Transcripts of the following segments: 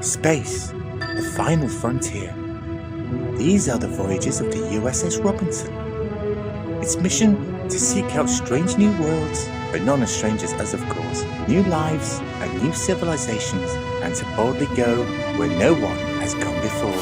Space, the final frontier. These are the voyages of the USS Robinson. Its mission to seek out strange new worlds, but none as strangers as, of course, new lives and new civilizations, and to boldly go where no one has gone before.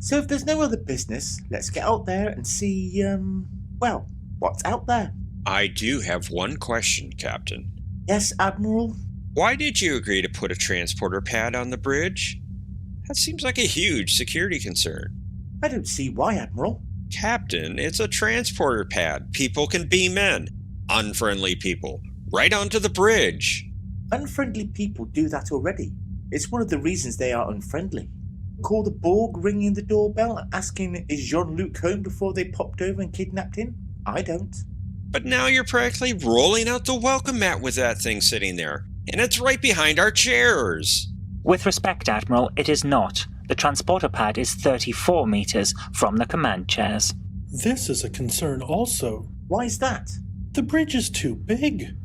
So if there's no other business, let's get out there and see, what's out there? I do have one question, Captain. Yes, Admiral? Why did you agree to put a transporter pad on the bridge? That seems like a huge security concern. I don't see why, Admiral. Captain, it's a transporter pad. People can beam in. Unfriendly people. Right onto the bridge. Unfriendly people do that already. It's one of the reasons they are unfriendly. Call the Borg ringing the doorbell asking is Jean-Luc home before they popped over and kidnapped him? I don't. But now you're practically rolling out the welcome mat with that thing sitting there. And it's right behind our chairs. With respect, Admiral, it is not. The transporter pad is 34 meters from the command chairs. This is a concern also. Why is that? The bridge is too big.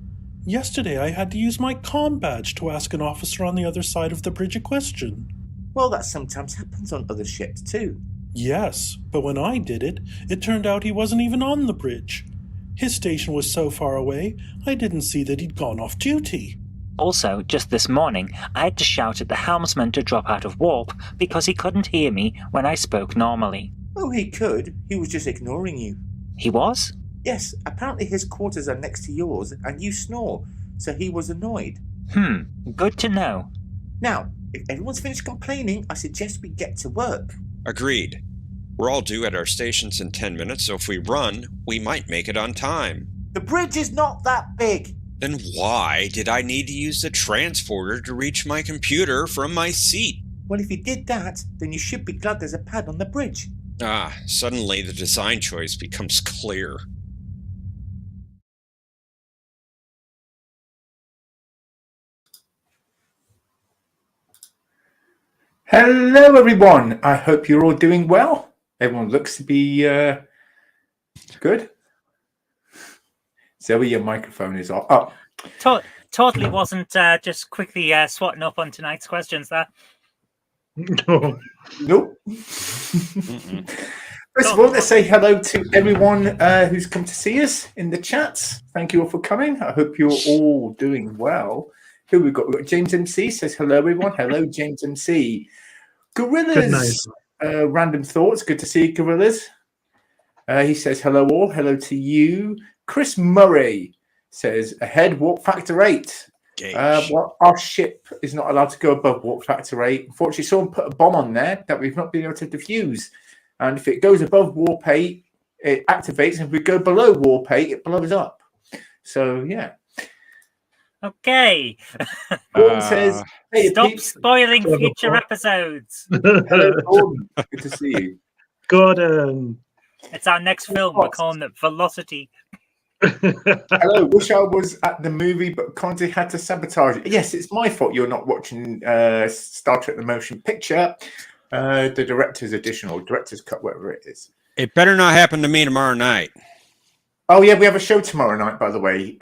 Yesterday I had to use my comm badge to ask an officer on the other side of the bridge a question. Well, that sometimes happens on other ships too. Yes, but when I did it, it turned out he wasn't even on the bridge. His station was so far away, I didn't see that he'd gone off duty. Also, just this morning, I had to shout at the helmsman to drop out of warp because he couldn't hear me when I spoke normally. Oh, he could. He was just ignoring you. He was? Yes, apparently his quarters are next to yours and you snore, so he was annoyed. Good to know. Now, if everyone's finished complaining, I suggest we get to work. Agreed. We're all due at our stations in 10 minutes, so if we run, we might make it on time. The bridge is not that big. Then why did I need to use the transporter to reach my computer from my seat? Well, if you did that, then you should be glad there's a pad on the bridge. Suddenly the design choice becomes clear. Hello, everyone. I hope you're all doing well. Everyone looks to be good. Zoe, your microphone is off. Oh. Totally wasn't just quickly swatting up on tonight's questions there. Nope. First of all, let's say hello to everyone who's come to see us in the chats. Thank you all for coming. I hope you're all doing well. Who we've got? We've got James MC says hello, everyone. Hello, James MC. Gorillas, random thoughts. Good to see you, Gorillas. He says hello, all. Hello to you. Chris Murray says ahead, warp factor 8. Well, our ship is not allowed to go above warp factor 8. Unfortunately, someone put a bomb on there that we've not been able to defuse. And if it goes above warp 8, it activates. And if we go below warp 8, it blows up. So, yeah. Okay. Gordon says, hey, stop spoiling future episodes. Hello, Gordon. Good to see you. Gordon. It's our next film. We're calling it Velocity. Hello. Wish I was at the movie, but Conte had to sabotage it. Yes, it's my fault you're not watching Star Trek: The Motion Picture, the director's edition or director's cut, whatever it is. It better not happen to me tomorrow night. Oh yeah, we have a show tomorrow night, by the way.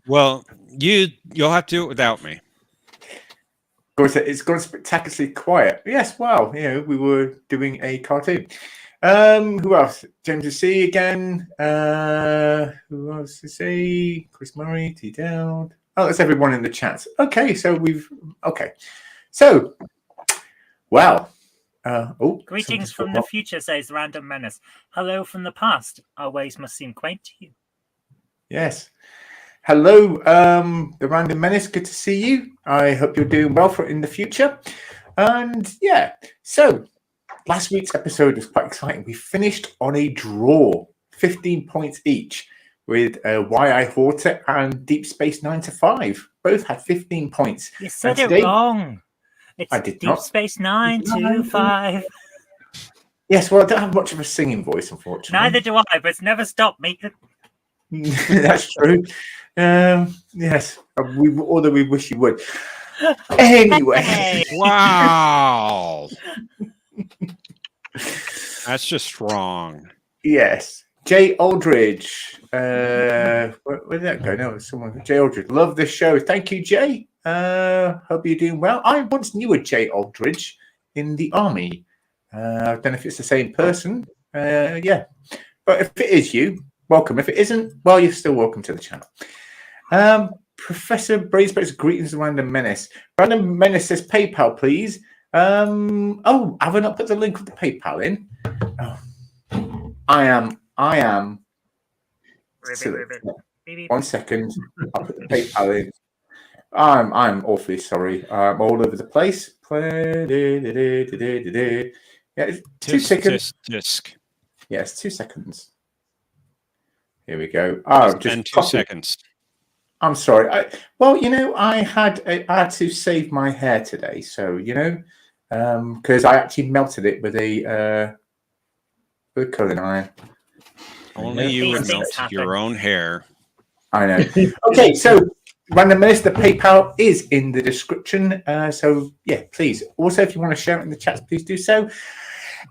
Well, you'll have to do it without me. Of course, it's gone spectacularly quiet. Yes, wow. We were doing a cartoon. Who else? James C again. Who else to see? Chris Murray, T Dowd. Oh, that's everyone in the chat. Okay, so wow. Greetings from the future, says the Random Menace. Hello from the past. Our ways must seem quaint to you. Yes. Hello, the Random Menace. Good to see you. I hope you're doing well for in the future. And yeah, so last week's episode was quite exciting. We finished on a draw, 15 points each, with Y.I. Horta and Deep Space 9 to 5. Both had 15 points. You said it wrong. It's I did Deep not. Space 9 to 5. Yes, well, I don't have much of a singing voice, unfortunately. Neither do I, but it's never stopped me. That's true. Yes, although we wish you would. Anyway. Hey. Wow. That's just wrong. Yes. Jay Aldridge. Where did that go? No, someone. Jay Aldridge. Love this show. Thank you, Jay. Hope you're doing well. I once knew a Jay Aldridge in the army. I don't know if it's the same person. Yeah. But if it is you, welcome. If it isn't, well, you're still welcome to the channel. Professor Brainspecs, greetings, Random Menace. Random Menace says PayPal, please. Oh, have I not put the link of the PayPal in? Oh, I am. One second. I'll put the PayPal in. I'm awfully sorry. I'm all over the place. Yeah, 2 seconds. Yes, 2 seconds. Here we go. Oh, just 2 seconds. I'm sorry. I had to save my hair today, so because I actually melted it with a curling iron. Only you would melt your own hair. I know. Okay, so Random Menace, the PayPal is in the description. So yeah, please. Also, if you want to share it in the chats, please do so.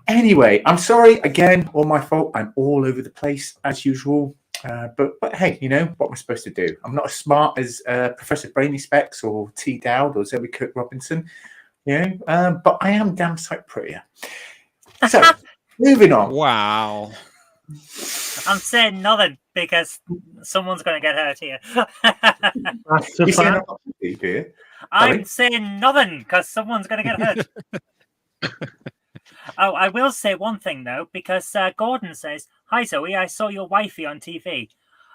Anyway, I'm sorry again, all my fault. I'm all over the place as usual. But hey, what we're supposed to do. I'm not as smart as Professor Brainy Specs or T. Dowd or Zoe Kirk Robinson, but I am damn sight prettier. So, moving on. Wow. I'm saying nothing because someone's going to get hurt here. I'm saying nothing because someone's going to get hurt. Oh, I will say one thing, though, because Gordon says, "Hi, Zoe, I saw your wifey on TV.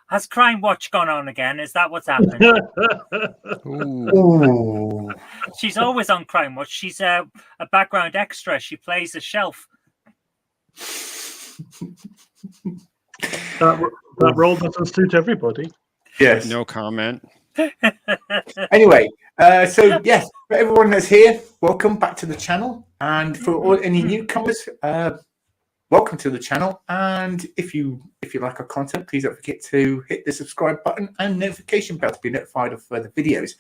Has Crime Watch gone on again? Is that what's happened?" Ooh. She's always on Crime Watch. She's a background extra. She plays a shelf. That role doesn't suit everybody. Yes. No comment. Anyway, so yes, for everyone that's here, welcome back to the channel. And for any newcomers, welcome to the channel. And if you like our content, please don't forget to hit the subscribe button and notification bell to be notified of further videos.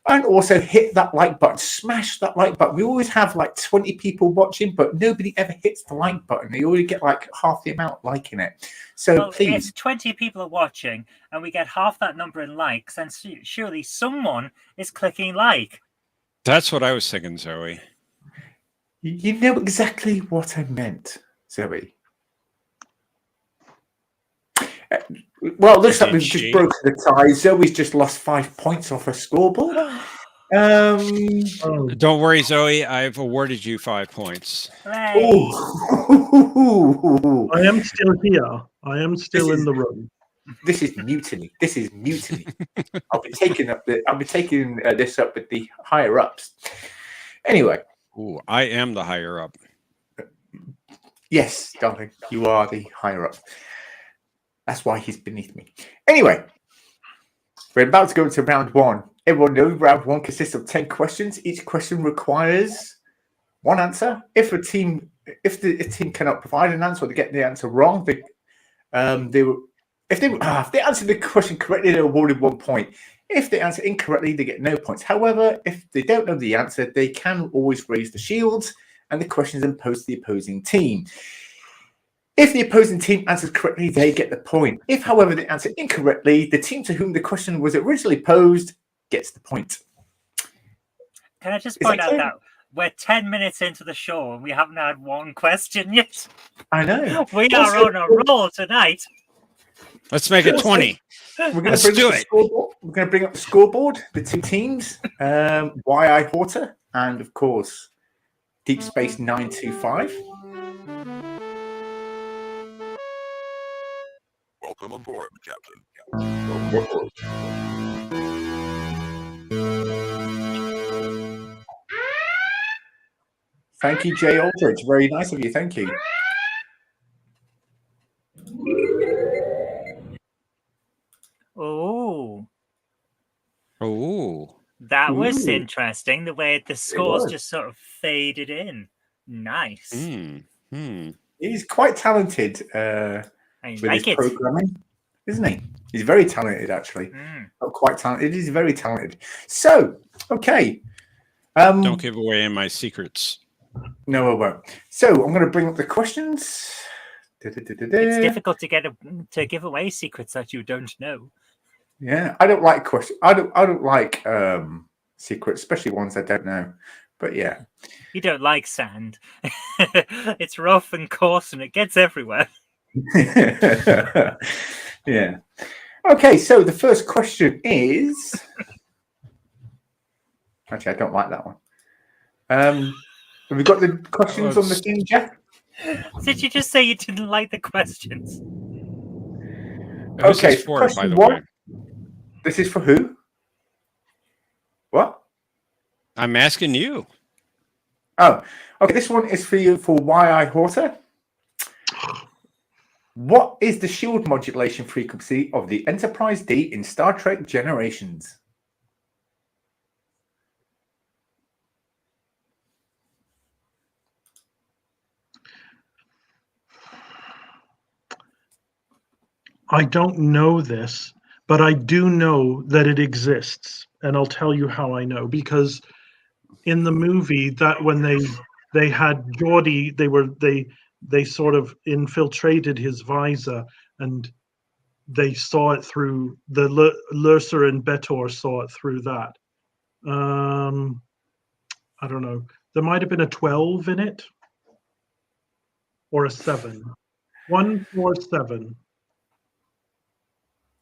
And also hit that like button, smash that like button. We always have like 20 people watching, but nobody ever hits the like button. You only get like half the amount liking it. So please. If 20 people are watching and we get half that number in likes, then surely someone is clicking like. That's what I was thinking, Zoe. You know exactly what I meant, Zoe. Well, it looks like we've just broken the tie. Zoe's just lost 5 points off her scoreboard. Don't worry, Zoe. I've awarded you 5 points. Hooray. I am still here. I am still in the room. This is mutiny. I'll be taking this up with the higher ups. Anyway. Ooh, I am the higher up. Yes, darling, you are the higher up. That's why he's beneath me. Anyway, we're about to go into round one. Everyone knows round one consists of 10 questions. Each question requires one answer. If a team cannot provide an answer or they get the answer wrong, if they answer the question correctly, they're awarded 1 point. If they answer incorrectly, they get no points. However, if they don't know the answer, they can always raise the shields and the questions and posed to the opposing team. If the opposing team answers correctly, they get the point. If, however, they answer incorrectly, the team to whom the question was originally posed gets the point. Can I just point out that we're 10 minutes into the show and we haven't had one question yet? I know. We are on a roll tonight. Let's make it 20. Let's do it. We're going to bring up the scoreboard, the two teams, Y.I. Horta, and of course, Deep Space 925. Welcome aboard, Captain. Thank you, Jay Aldridge. Very nice of you. Thank you. Oh, Oh. that was Ooh. interesting. The way the scores was. just sort of faded in. Nice. He's quite talented I with like his it. programming, isn't he? He's very talented, actually. Not quite talented. He's very talented. So, okay. Don't give away my secrets. No, I won't. So, I'm going to bring up the questions. It's difficult to give away secrets that you don't know. Yeah, I don't like questions. I don't like secrets, especially ones I don't know. But yeah, You don't like sand. It's rough and coarse and it gets everywhere. yeah. Okay, so the first question is. Actually, I don't like that one. Have we got the questions on the thing, Jeff? Did you just say you didn't like the questions? Who's Okay, this for, question by the one. way? This is for who? What? I'm asking you. Oh, okay. This one is for you for Y.I. Horta. What is the shield modulation frequency of the Enterprise D in Star Trek Generations? I don't know this, but I do know that it exists, and I'll tell you how I know. Because in the movie, that when they had Geordi, they sort of infiltrated his visor, and they saw it through the Lursa and Betor saw it through that. I don't know. There might have been a 12 in it, or a 7. 147.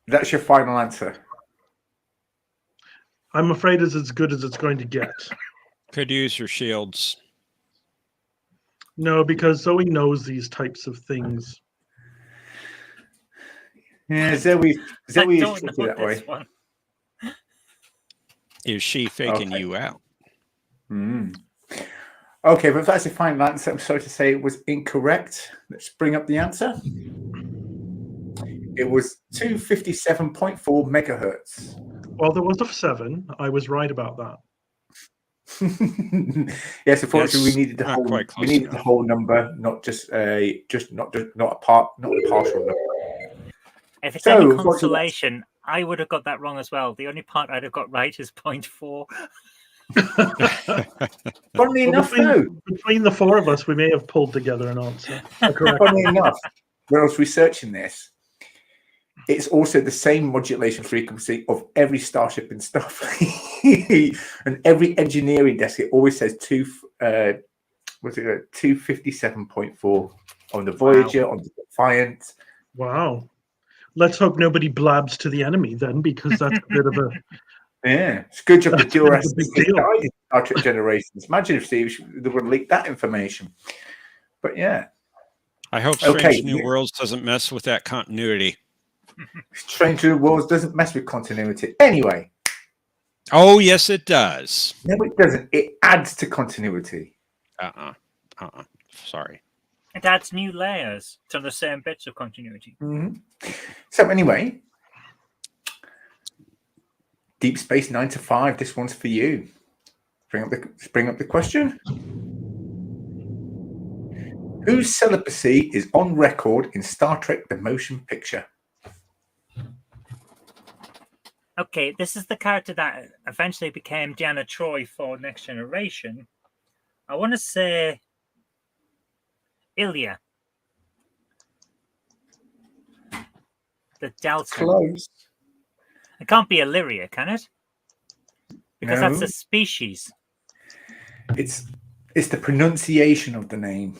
That's your final answer. I'm afraid it's as good as it's going to get. Could use your shields. No, because Zoe knows these types of things. Yeah, Zoe is tricky that way. One. Is she faking you out? Okay, but if that's the final answer, I'm sorry to say it was incorrect. Let's bring up the answer. It was 257.4 megahertz. Well, there was a 7. I was right about that. Yes, unfortunately, we needed the not whole. quite close We needed enough. the whole number, not a partial number. If it's So, any unfortunately, consolation, I would have got that wrong as well. The only part I'd have got right is 0.4. Funnily enough, between the four of us, we may have pulled together an answer. Funnily enough, when I was researching this, it's also the same modulation frequency of every starship and stuff, and every engineering desk. It always says 257.4 on the Voyager, on the Defiant. Wow. Let's hope nobody blabs to the enemy then, because that's a bit of a it's good job the Duras big deal. died in Star Trek Generations. Imagine if they would have leaked that information. But yeah, I hope Strange New Worlds doesn't mess with that continuity. Strange New Worlds doesn't mess with continuity. Anyway. Oh, yes, it does. No, it doesn't. It adds to continuity. Sorry. It adds new layers to the same bits of continuity. So anyway, Deep Space 9 to 5. This one's for you. Bring up the question. Whose celibacy is on record in Star Trek: The Motion Picture? Okay, this is the character that eventually became Deanna Troi for Next Generation. I want to say Ilya. The Delta. Close. It can't be Illyria, can it? Because that's a species. It's the pronunciation of the name.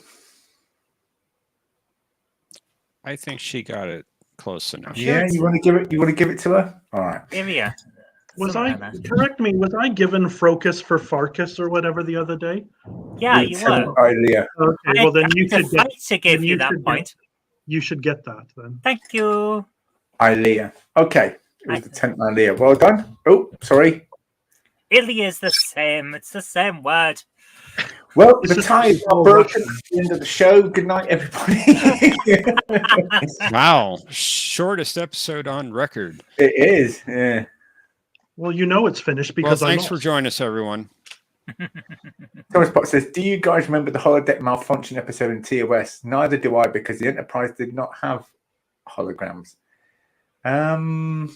I think she got it close enough. Yeah, you want to give it to her? All right. Ilya. Was Something I like that. correct me? Was I given Frocus for Farkas or whatever the other day? Yeah, you were. Lieutenant Ilea. Okay, well then I you had to should get. fight to give then you you that should point. You should get that then. Thank you. Ilea. Okay. It was I- Lieutenant Ilea. Well done. Oh, sorry. Illy is the same. It's the same word. Well, It's the just ties all are broken Russian. at the end of the show. Good night, everybody. Wow. Shortest episode on record. It is. Yeah. Well, you know it's finished Well, because thanks I for lost. joining us, everyone. Thomas Potts says, do you guys remember the holodeck malfunction episode in TOS? Neither do I, because the Enterprise did not have holograms. Yeah,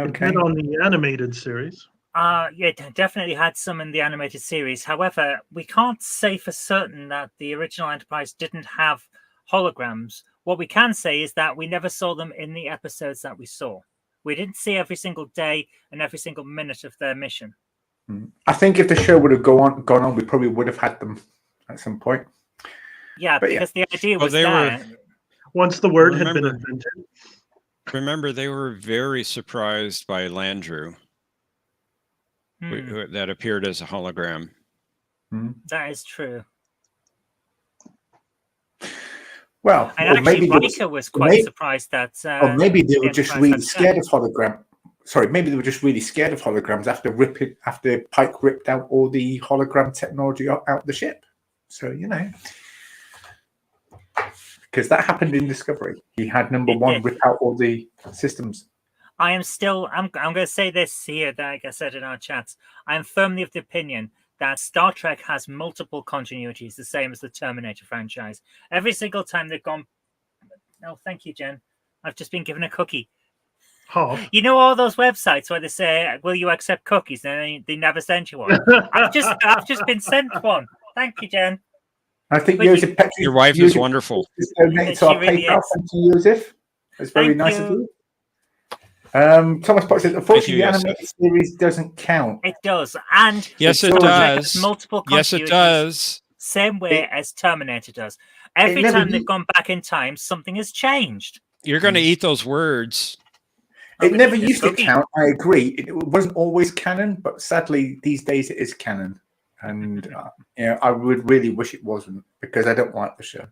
It okay. did on the animated series. Yeah, it definitely had some in the animated series. However, we can't say for certain that the original Enterprise didn't have holograms. What we can say is that we never saw them in the episodes that we saw. We didn't see every single day and every single minute of their mission. I think if the show would have gone on, we probably would have had them at some point. Yeah, But because the idea Well, was they there. Once the word had been Remember- invented. Remember, they were very surprised by Landrew, that appeared as a hologram. That is true. Well, And or actually, maybe Riker was quite surprised that. or maybe they were the just Enterprise really had scared of hologram. Sorry, maybe they were just really scared of holograms after Pike ripped out all the hologram technology out the ship. So because that happened in Discovery. He had number It one did. rip out all the systems. I'm going to say this here, like I said in our chats. I am firmly of the opinion that Star Trek has multiple continuities, the same as the Terminator franchise. Every single time they've gone. Oh, thank you, Jen. I've just been given a cookie. Oh. You know all those websites where they say, "Will you accept cookies?" and they never send you one. I've just been sent one. Thank you, Jen. I think But Joseph Petri. Your wife is wonderful. Donated to She our really PayPal. is. Thank you, Joseph. That's very Thank nice of you. you. Thomas Potts says, unfortunately, you, the Joseph. animated series doesn't count. It does, and Yes, it Star Trek does. has multiple Yes, it continuities. does. Same way It- as Terminator does. Every never time they've u- gone back in time, something has changed. You're going to eat those words. It never This used to cookie. count. I agree. It wasn't always canon, but sadly, these days it is canon. And I would really wish it wasn't because I don't like the show.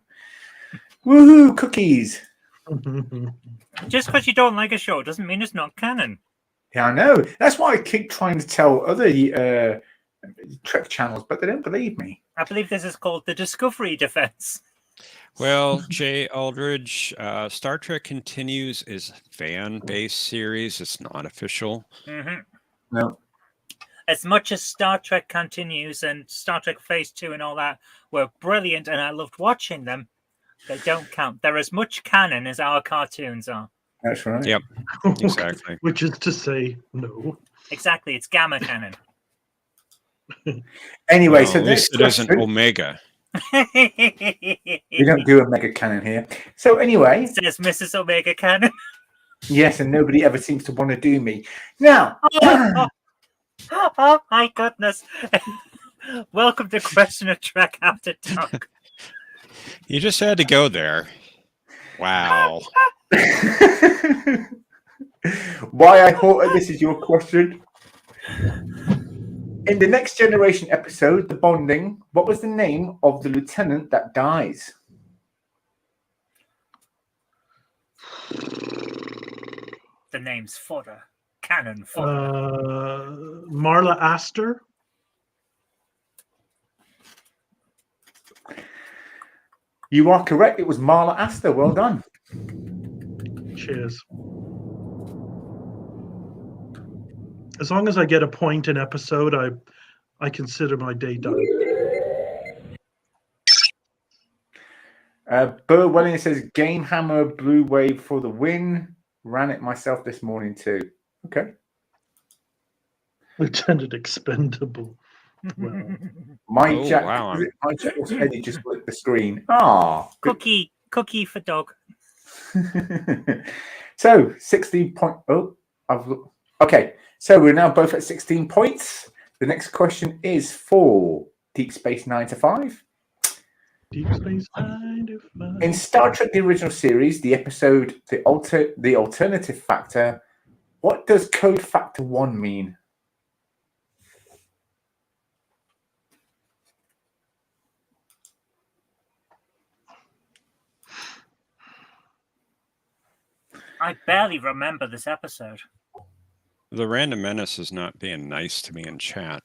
Woohoo! Cookies. Just because you don't like a show doesn't mean it's not canon. Yeah, I know. That's why I keep trying to tell other Trek channels, but they don't believe me. I believe this is called the Discovery Defense. Well, Jay Aldridge, Star Trek Continues is a fan-based series. It's not official. No. As much as Star Trek Continues and Star Trek Phase 2 and all that were brilliant and I loved watching them, they don't count. They're as much canon as our cartoons are. That's right. Yep, exactly. Which is to say, no. Exactly, it's gamma canon. Anyway, Well, so at this least it isn't question, Omega. we don't do a mega cannon here. So anyway, Says Mrs. Omega canon. yes, and nobody ever seems to want to do me. Now, Oh my goodness. Welcome to Question of Trek After Dark. You just had to go there. Wow. why I thought this is your question. In the Next Generation episode, The Bonding, what was the name of the lieutenant that dies? The name's fodder. Canon fodder. Marla Astor. You are correct. It was Marla Astor. Well done. Cheers. As long as I get a point an episode, I consider my day done. Burr Welling says, Game Hammer Blue Wave for the win. Ran it myself this morning too. Okay. Lieutenant Expendable. Well, My Oh, Jack, wow. my Jack's Eddie just lit the screen. Ah, Cookie for dog. So 16 point. Okay. So we're now both at 16 points. The next question is for Deep Space 9 to 5. Deep Space 9 to 5. In Star Trek: The Original Series, the episode "The Alternative Factor" What does code factor 1 mean? I barely remember this episode. The Random Menace is not being nice to me in chat.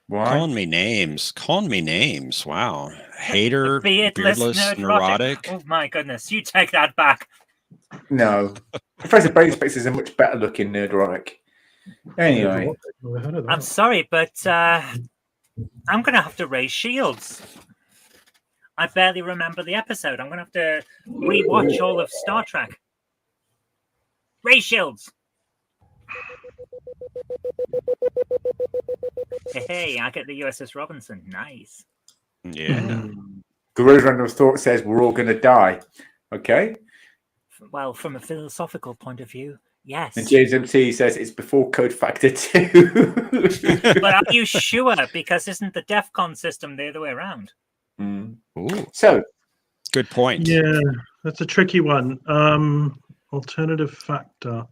Why? Calling me names. Wow. Hater, Beardless, beardless, nerd, neurotic. Oh my goodness, you take that back. No. Professor Brainspace is a much better looking nerdrotic. Anyway. Never heard of that. I'm sorry, but I'm going to have to raise shields. I barely remember the episode. I'm going to have to rewatch all of Star Trek. Raise shields. Hey, I get the USS Robinson. Nice. Yeah. Guerrero's Random Thought says we're all going to die. Okay. Well, from a philosophical point of view, yes. And James MC says it's before code factor 2. But are you sure? Because isn't the DEFCON system the other way around? Ooh, So, good point. Yeah, that's a tricky one. Alternative factor.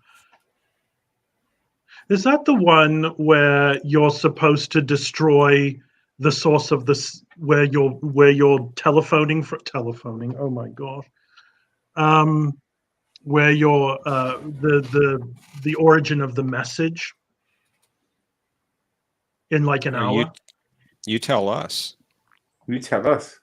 Is that the one where you're supposed to destroy the source of this, where you're telephoning? Oh my god. Where you're the origin of the message in like an hour. You tell us. you tell us.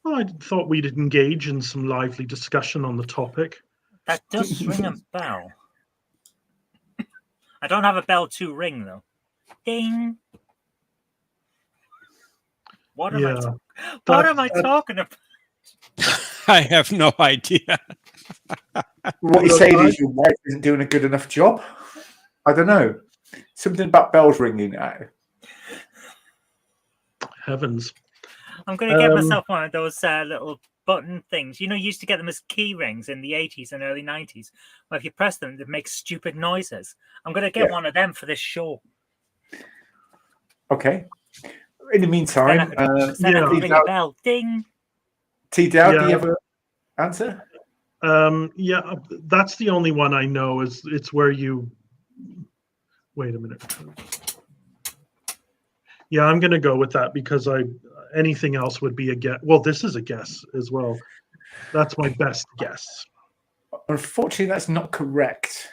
Well, I thought we'd engage in some lively discussion on the topic. That does ring a bell. I don't have a bell to ring though. Ding. What am I talking about? I have no idea. What you're saying is your wife isn't doing a good enough job? I don't know. Something about bells ringing out. Heavens. I'm going to get myself one of those little button things. You know, you used to get them as key rings in the 80s and early 90s. Well, if you press them, they make stupid noises. I'm going to get one of them for this show. Okay. In the meantime, then I can ring a bell. Ding. T-Dow, do you have an answer? Yeah, that's the only one I know. It's where you... Wait a minute. Yeah, I'm going to go with that because anything else would be a guess. Well, this is a guess as well. That's my best guess. Unfortunately, that's not correct.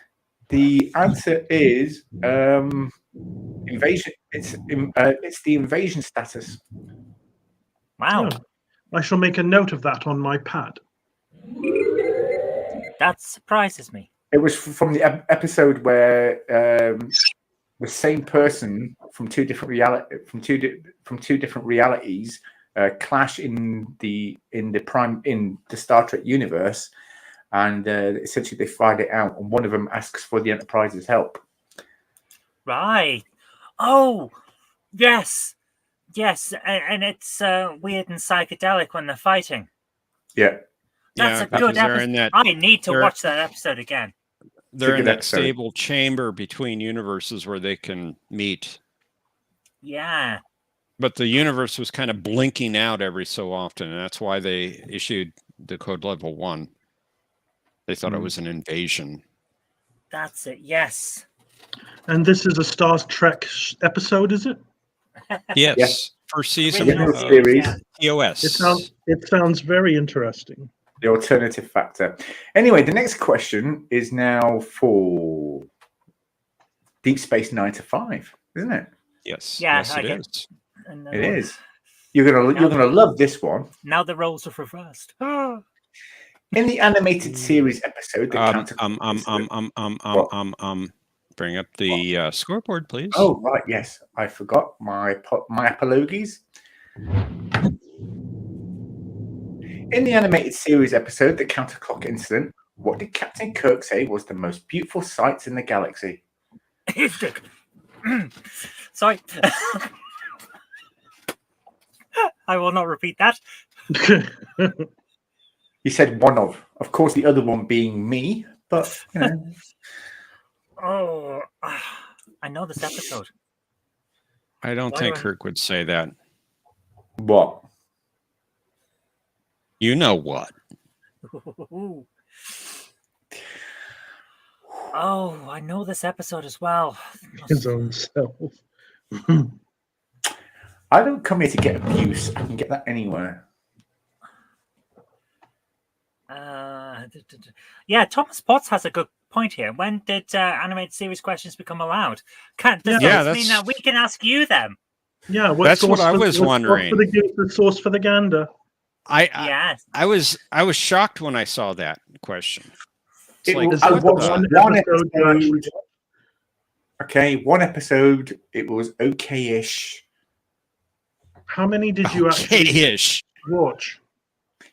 The answer is invasion. It's the invasion status. Wow. Yeah. I shall make a note of that on my pad. That surprises me. It was from the episode where the same person from two different realities clash in the Star Trek universe, and essentially they find it out, and one of them asks for the Enterprise's help. Right. Oh, yes. Yes, and it's weird and psychedelic when they're fighting. Yeah. That's a good episode. I need to watch that episode again. They're in that stable chamber between universes where they can meet. Yeah. But the universe was kind of blinking out every so often, and that's why they issued the code level 1. They thought it was an invasion. That's it, yes. And this is a Star Trek episode, is it? Yes. First season of series. TOS. It sounds very interesting. The alternative factor. Anyway, the next question is now for Deep Space 9 to 5, isn't it? Yes. Yeah, yes, it is. It is. You're gonna love this one. Now the roles are reversed. In the animated series episode, bring up the scoreboard, please. Oh right, yes, I forgot my apologies. In the animated series episode, The Counterclock Incident, what did Captain Kirk say was the most beautiful sights in the galaxy? Sorry. I will not repeat that. He said one of. Of course, the other one being me, but, you know. Oh, I know this episode. I don't think Kirk would say that. What? You know what? Oh, I know this episode as well. His own self. I don't come here to get abuse. I can get that anywhere. Yeah, Thomas Potts has a good point here. When did animated series questions become allowed? Does this mean that we can ask you them? Yeah, that's what I was wondering. The source for the gander. I was shocked when I saw that question. It was one episode. Okay, one episode. It was okay-ish. How many did you actually watch?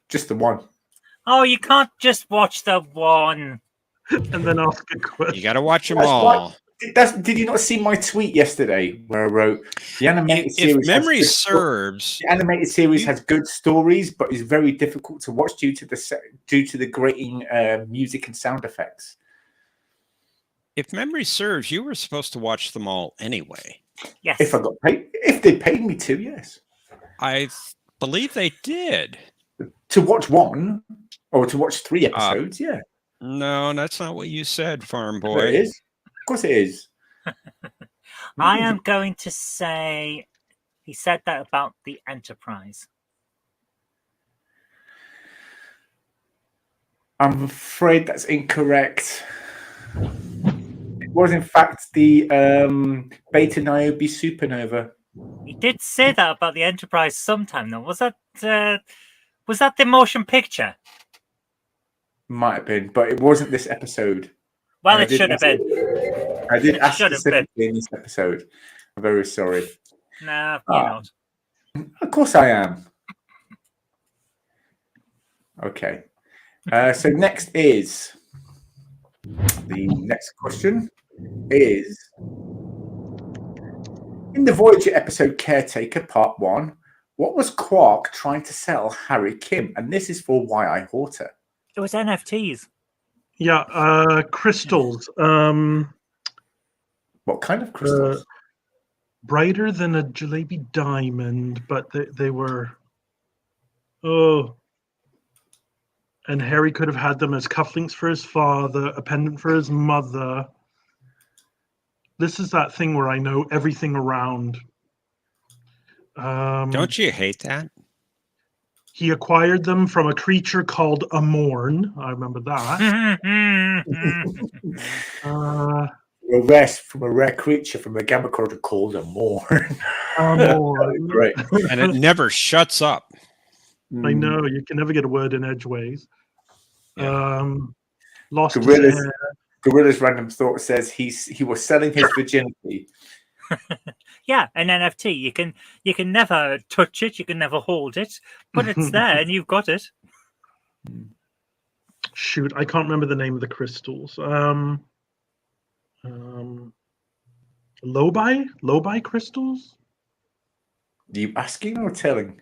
Just the one. Oh, you can't just watch the one and then ask a question. You got to watch them all. Did you not see my tweet yesterday where I wrote the animated series? If memory serves, the animated series has good stories, but is very difficult to watch due to the grating music and sound effects. If memory serves, you were supposed to watch them all anyway. Yes. If I got paid, if they paid me to, yes. I believe they did. To watch one or to watch 3 episodes, yeah. No, that's not what you said, Farm Boy. It is. Of course it is. I am going to say he said that about the Enterprise. I'm afraid that's incorrect. It was, in fact, the Beta Niobe supernova. He did say that about the Enterprise sometime, though. Was that the motion picture? Might have been, but it wasn't this episode. Well, it should have been. I did ask specifically in this episode. I'm very sorry. Nah, you're not. Of course I am. Okay. So next is the next question is in the Voyager episode Caretaker Part 1, what was Quark trying to sell Harry Kim? And this is for Y.I. Horta. It was NFTs. Yeah, crystals. What kind of crystals? Brighter than a jalebi diamond, but they were... Oh. And Harry could have had them as cufflinks for his father, a pendant for his mother. This is that thing where I know everything around. Don't you hate that? He acquired them from a creature called a Morn. I remember that. From a rare creature from a gamma quarter called a Morn. Great. And it never shuts up. I know, you can never get a word in edgeways. Yeah. Lost Gorilla's random thought says he was selling his virginity. Yeah, an NFT. You can never touch it, you can never hold it, but it's there and you've got it. Shoot, I can't remember the name of the crystals. Lobi crystals? Are you asking or telling?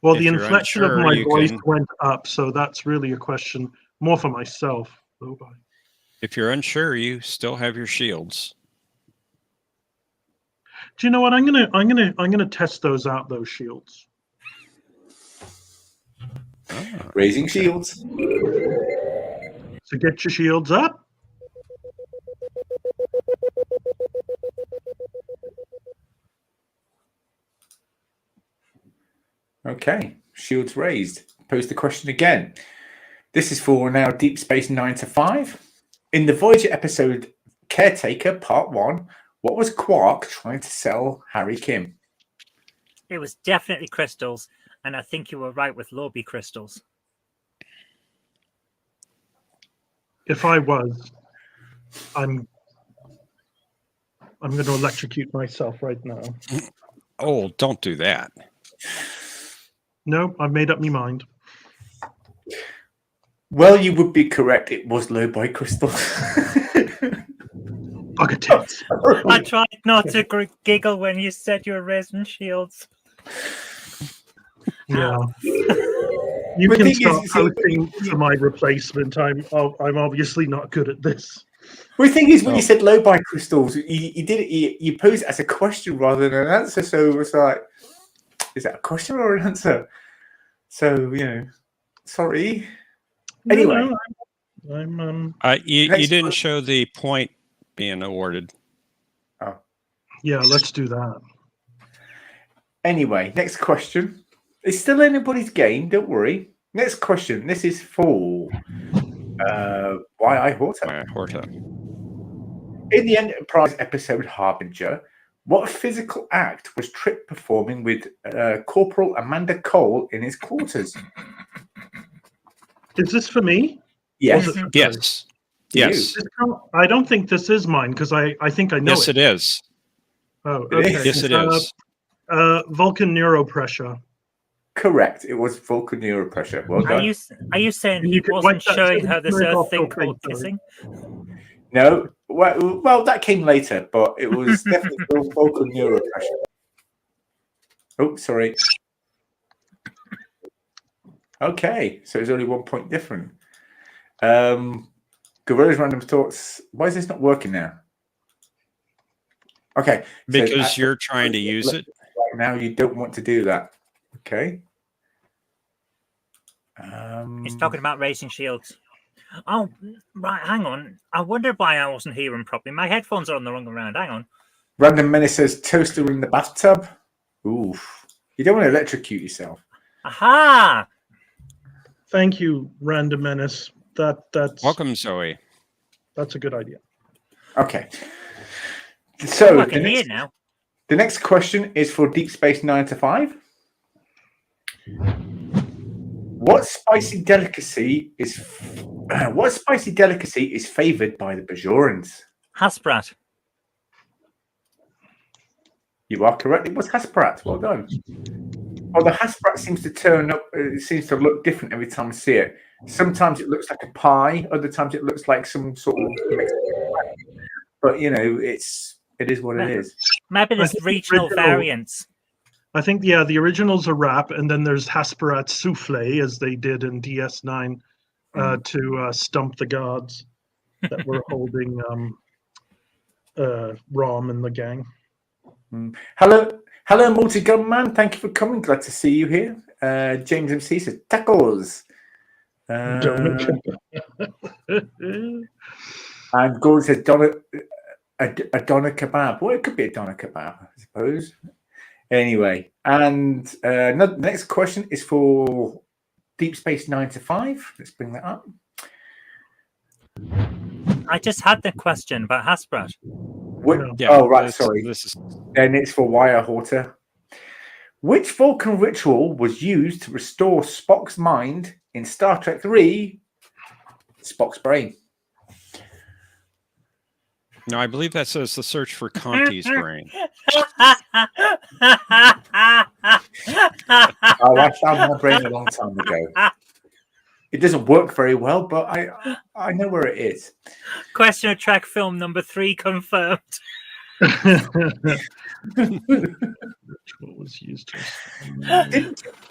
Well, the inflection of my voice went up, so that's really a question more for myself. Lobi. If you're unsure, you still have your shields. Do you know what? I'm gonna test those out. Those shields. Raising shields. So get your shields up. Okay, shields raised. Pose the question again. This is for now Deep Space 9 to 5. In the Voyager episode Caretaker Part 1, what was Quark trying to sell Harry Kim? It was definitely crystals, and I think you were right with Lobi crystals. If I was, I'm going to electrocute myself right now. Oh, don't do that. No, I've made up my mind. Well, you would be correct. It was Lobi crystal. I tried not to giggle when you said you were raising shields. Yeah. You can start posting to my replacement. I'm obviously not good at this. Well, the thing is, when you said Lobi crystals, you posed it as a question rather than an answer. So it was like, is that a question or an answer? So, sorry. Anyway. I'm You Next didn't one. show the point being awarded. yeah, let's do that. Anyway, next question. It's still anybody's game. Don't worry. Next question. This is for Y.I. Horta. Horta. In the Enterprise episode Harbinger, what physical act was Trip performing with Corporal Amanda Cole in his quarters? Is this for me? Yes. Or is it for Yes. You. Yes. I don't think this is mine because I think I know Yes, it is. Oh, It is. okay. Yes, it is. Vulcan neuropressure. Correct. It was Vulcan neuropressure. Well Are done. you saying You he could wasn't wipe that showing sort her of this smoke earth off thing your called face, sorry. kissing? No. Well, that came later, but it was definitely Vulcan neuropressure. Oh, sorry. Okay, so it's only 1 point different. Gorilla's random thoughts. Why is this not working now? Okay, so Because you're trying to use it. right now you don't want to do that. Okay. He's talking about racing shields. Oh, right. Hang on. I wonder why I wasn't hearing properly. My headphones are on the wrong around. Hang on. Random Menace says toaster in the bathtub. Oof. You don't want to electrocute yourself. Aha! Thank you, Random Menace. That's Welcome, Zoe. That's a good idea. Okay. So I can hear now. the next question is for Deep Space 9 to 5. What spicy delicacy is favored by the Bajorans? Hasprat. You are correct. It was Hasprat. Well done. Well, the Hasprat seems to turn up. It seems to look different every time I see it. Sometimes it looks like a pie. Other times it looks like some sort of. But you know, it is what it is. Maybe there's regional variants. I think the original's a wrap, and then there's Hasperat souffle, as they did in DS9 to stump the guards that were holding Rom and the gang. Hello, multi-gun man. Thank you for coming. Glad to see you here. James MC says tacos. And Gordon says a doner kebab. Well, it could be a doner kebab, I suppose. Anyway, and the next question is for Deep Space 9 to 5. Let's bring that up. I just had the question about Hasprat. Sorry. Then it's for Wire Horta. Which Vulcan ritual was used to restore Spock's mind in Star Trek 3, Spock's brain? No, I believe that says the search for Conti's brain. I found my brain a long time ago. It doesn't work very well, but I know where it is. Question of track film number 3 confirmed. What was used to?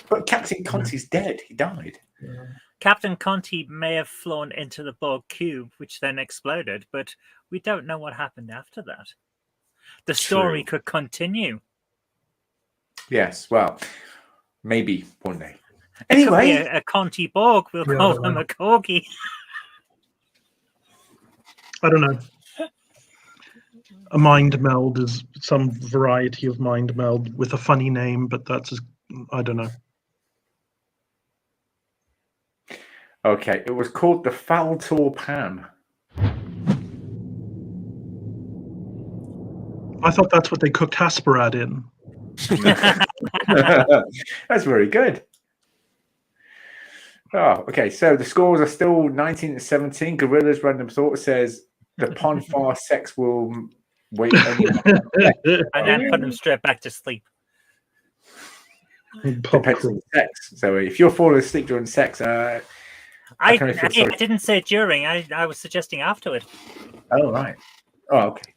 But Captain Conti's dead. He died. Yeah. Captain Conti may have flown into the Borg cube, which then exploded, but we don't know what happened after that. The story could continue. Yes, well, maybe one day. Anyway, it could be a Conti Borg. We'll call him a Corgi. I don't know. A mind meld is some variety of mind meld with a funny name, but I don't know. Okay, it was called the Faltor Pan. I thought that's what they cooked Hasperad in. That's very good. Oh, okay. So the scores are still 19-17. Gorilla's Random Thought says the Ponfar sex will wait anyway. And then put them straight back to sleep. Depends on sex. So if you're falling asleep during sex, I didn't say during. I was suggesting afterward. Oh, right. Oh, okay.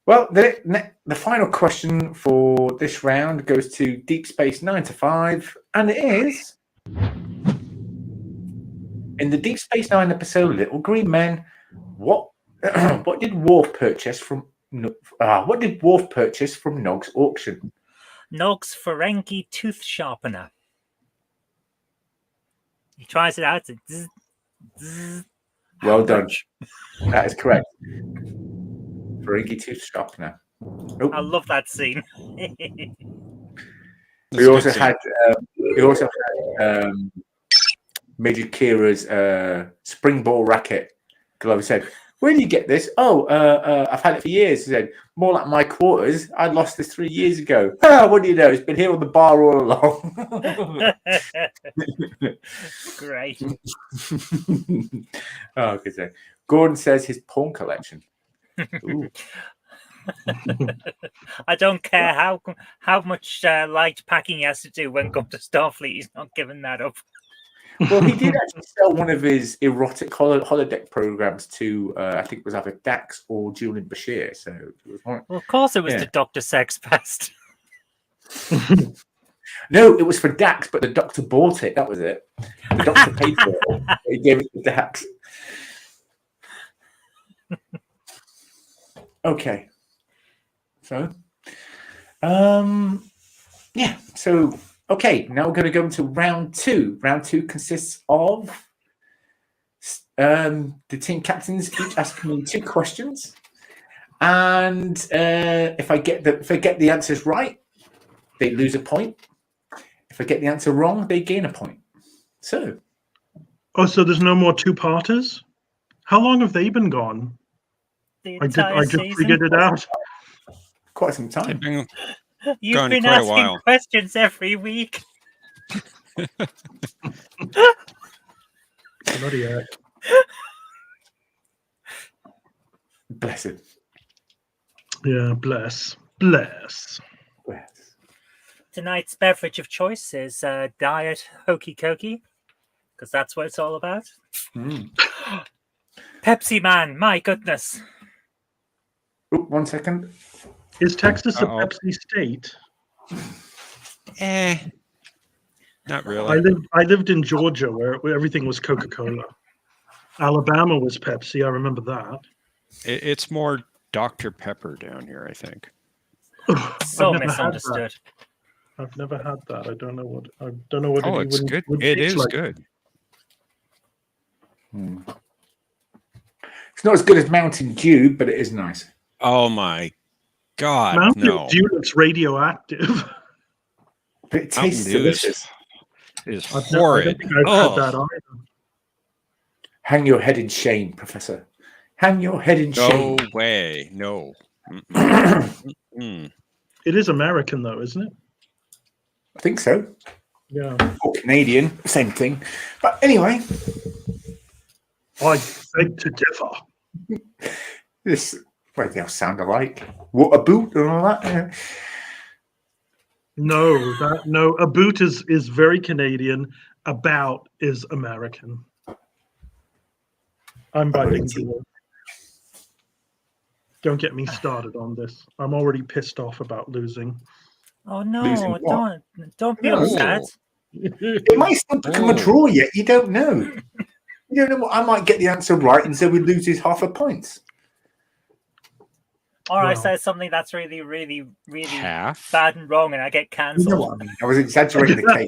Well, the final question for this round goes to Deep Space 9 to 5, and it is in the Deep Space Nine episode "Little Green Men." What did Worf purchase from Nog's auction? Nog's Ferengi tooth sharpener. He tries it out. It's zzz, zzz. Well done. That is correct. Ferengi to Sharpener. I love that scene. We also had Major Kira's spring ball racket. Glover said, "Where do you get this?" "Oh, I've had it for years." He said, "More like my quarters. I lost this 3 years ago." "What do you know? It's been here on the bar all along." Great. Oh, good day. Gordon says his porn collection. Ooh. I don't care how much light packing he has to do when come to Starfleet. He's not giving that up. Well, he did actually sell one of his erotic holodeck programs to, I think it was either Dax or Julian Bashir. So it was one. Well, of course, it was the Dr. Sex Pest. No, it was for Dax, but the doctor bought it. That was it. The doctor paid for it. He gave it to Dax. Okay. So, yeah. So, okay. Now we're going to go into round 2. Round 2 consists of the team captains each asking me 2 questions, and if I get the answers right, they lose a point. If I get the answer wrong, they gain a point. So. Oh, so there's no more 2-parters? How long have they been gone? I just figured it out. Quite some time. You've been asking questions every week. Bloody heck. Bless it. Yeah, bless. Tonight's beverage of choice is Diet Hokey Cokey, because that's what it's all about. Pepsi Man, my goodness. Oh, 1 second. Is Texas a Pepsi state? Not really. I lived in Georgia where everything was Coca-Cola. Alabama was Pepsi. I remember that. It's more Dr. Pepper down here, I think. So misunderstood. I've never had that. I don't know what. Oh, it's good. It is like. good. It's not as good as Mountain Dew, but it is nice. Oh my God! Mountain Dew looks radioactive. But it tastes delicious. It's horrid. I don't think I've had that either. Hang your head in shame, Professor. Hang your head in shame. No way. No. It is American, though, isn't it? I think so. Yeah. Or Canadian, same thing. But anyway. I beg to differ. Well, they all sound alike. What a boot and all that. Yeah. No, a boot is very Canadian. About is American. I'm bilingual. Don't get me started on this. I'm already pissed off about losing. Oh no! Don't be upset. It might still become a draw yet. You don't know. You don't know what. I might get the answer right, and so we loses half a point. Or I say something that's really, really, really half? bad and wrong, and I get cancelled. You know what I mean? I was exaggerating the case.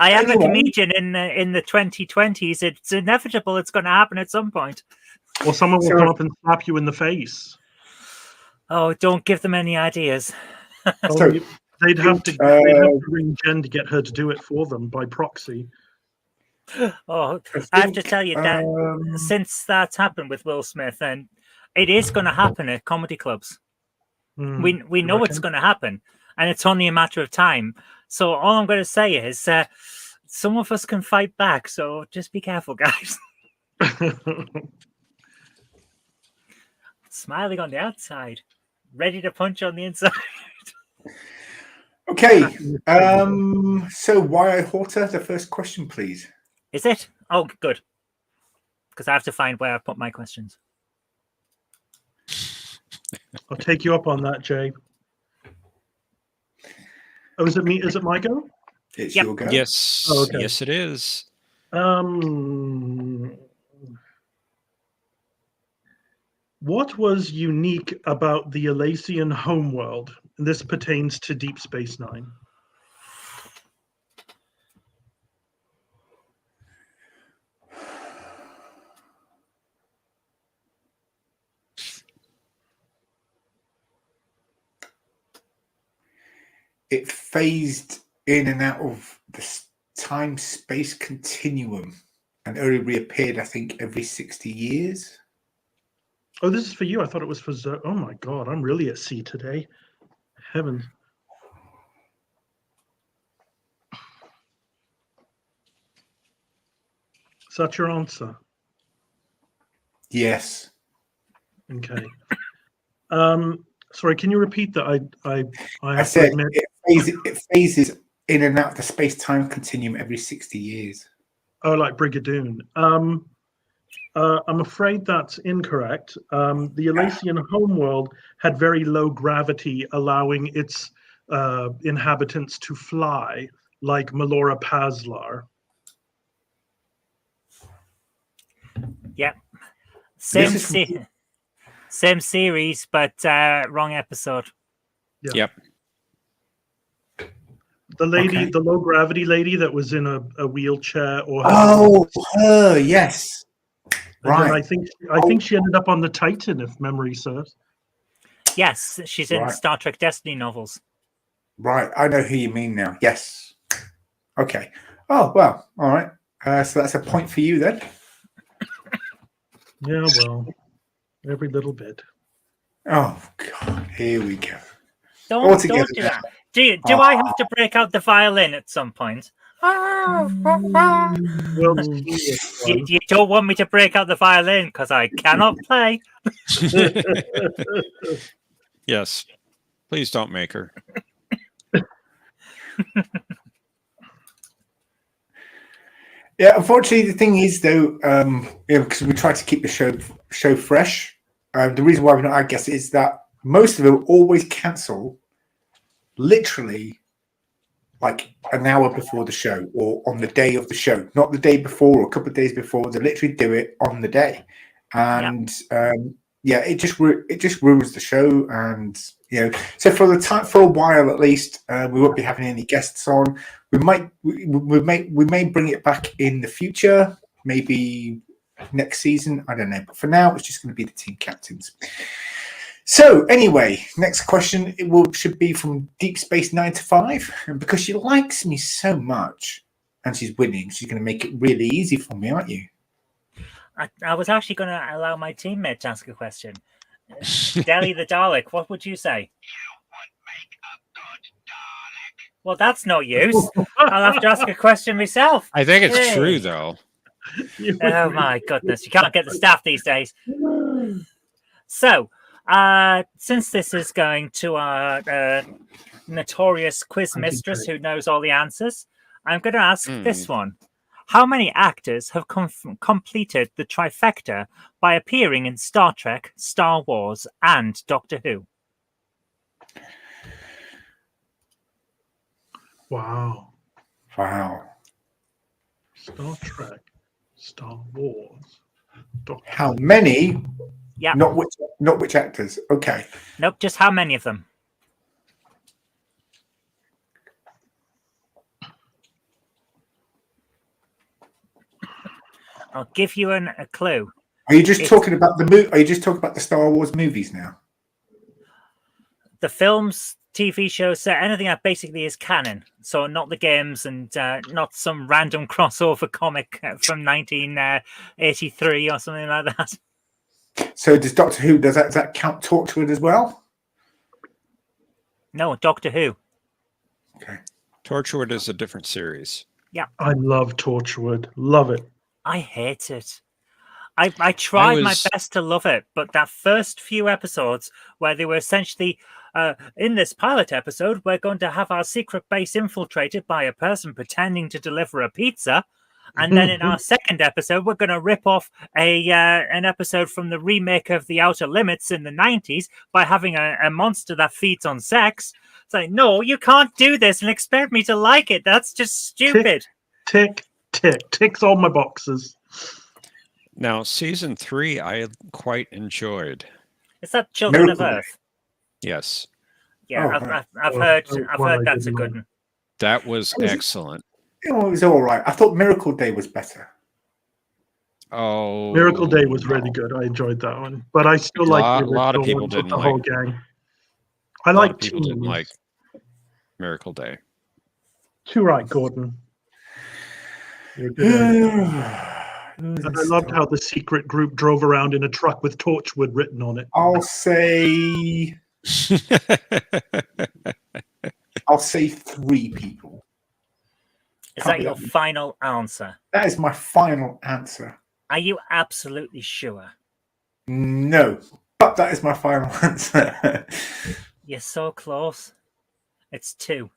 I am a comedian in the 2020s. It's inevitable. It's going to happen at some point. Or someone will come up and slap you in the face. Oh, don't give them any ideas. They'd have to ring Jen to get her to do it for them by proxy. Oh, I have to tell you that since that's happened with Will Smith, and it is going to happen at comedy clubs. We know it's going to happen, and it's only a matter of time. So all I'm going to say is some of us can fight back, so just be careful, guys. Smiling on the outside, ready to punch on the inside. Okay, so why Horta? The first question, please. Is it? Oh, good. Because I have to find where I put my questions. I'll take you up on that, Jay. Oh, is it me? Is it my go? It's your go. Yes. Oh, okay. Yes, it is. What was unique about the Elysian homeworld? This pertains to Deep Space Nine. it phased in and out of the time-space continuum and only reappeared, I think, every 60 years. Oh, this is for you. I thought it was for Zoe. Oh my God, I'm really at sea today. Heavens. Is that your answer? Yes. Okay. Sorry, can you repeat that? I I have to said admit. it phases in and out of the space-time continuum every 60 years. Oh, like Brigadoon. I'm afraid that's incorrect. The Elysian homeworld had very low gravity, allowing its inhabitants to fly, like Melora Paslar. Yep. This is Same series, but wrong episode. Yeah. Yep. The lady, Okay. the low gravity lady that was in a wheelchair, or her Oh, her, yes. and then Right. I think she ended up on the Titan, if memory serves. Yes, she's in Right. Star Trek Destiny novels. Right. I know who you mean now. Yes. Okay. Oh, well. All right. So that's a point for you then. Yeah, well, every little bit. Oh, God. Here we go. Don't together do now. that. Do I have to break out the violin at some point? Well, You don't want me to break out the violin because I cannot play. Yes. Please don't make her. Yeah, unfortunately, the thing is, though, because we try to keep the show fresh, the reason why we're not, I guess, is that most of them always cancel literally like an hour before the show or on the day of the show, not the day before or a couple of days before. They literally do it on the day, and it just ruins the show. And so for a while at least, we won't be having any guests on. We may bring it back in the future, maybe next season. I don't know, but for now, it's just going to be the team captains. So anyway, next question should be from Deep Space 9 to 5, and because she likes me so much and she's winning, she's going to make it really easy for me, aren't you? I was actually going to allow my teammate to ask a question. Deli the Dalek, what would you say? Well, that's no use. I'll have to ask a question myself. I think it's Hey. true, though. Oh my goodness, you can't get the staff these days. So, since this is going to our notorious quiz mistress who knows all the answers, I'm going to ask this one. How many actors have completed the trifecta by appearing in Star Trek, Star Wars, and Doctor Who? Wow. Star Trek, Star Wars, Doctor. How many? Yeah. Not which actors. Okay. Nope, just how many of them? I'll give you a clue. Are you just talking about the Are you just talking about the Star Wars movies now? The films, TV shows, anything that basically is canon. So not the games and not some random crossover comic from 1983 or something like that. So does Doctor Who, does that count Torchwood as well? No, Doctor Who. Okay. Torchwood is a different series. Yeah. I love Torchwood. Love it. I hate it. I tried my best to love it, but that first few episodes where they were essentially, in this pilot episode, we're going to have our secret base infiltrated by a person pretending to deliver a pizza. And then in our second episode, we're going to rip off an episode from the remake of The Outer Limits in the 90s by having a monster that feeds on sex. It's like, no, you can't do this and expect me to like it. That's just stupid. Tick. Ticks all my boxes. Now, season 3, I quite enjoyed. Is that Children of Earth? Yes. Yeah, I've heard that's a good one. That was excellent. It was all right. I thought Miracle Day was better. Oh, Miracle Day was really good. I enjoyed that one, but I still like a lot of people didn't the like whole gang. I like people didn't like. Miracle Day. Too right, Gordon. You're good at it. And I loved how the secret group drove around in a truck with Torchwood written on it. I'll say 3 people. Is Can't that be your that many. final answer? That is my final answer. Are you absolutely sure? No, but that is my final answer. You're so close. It's 2.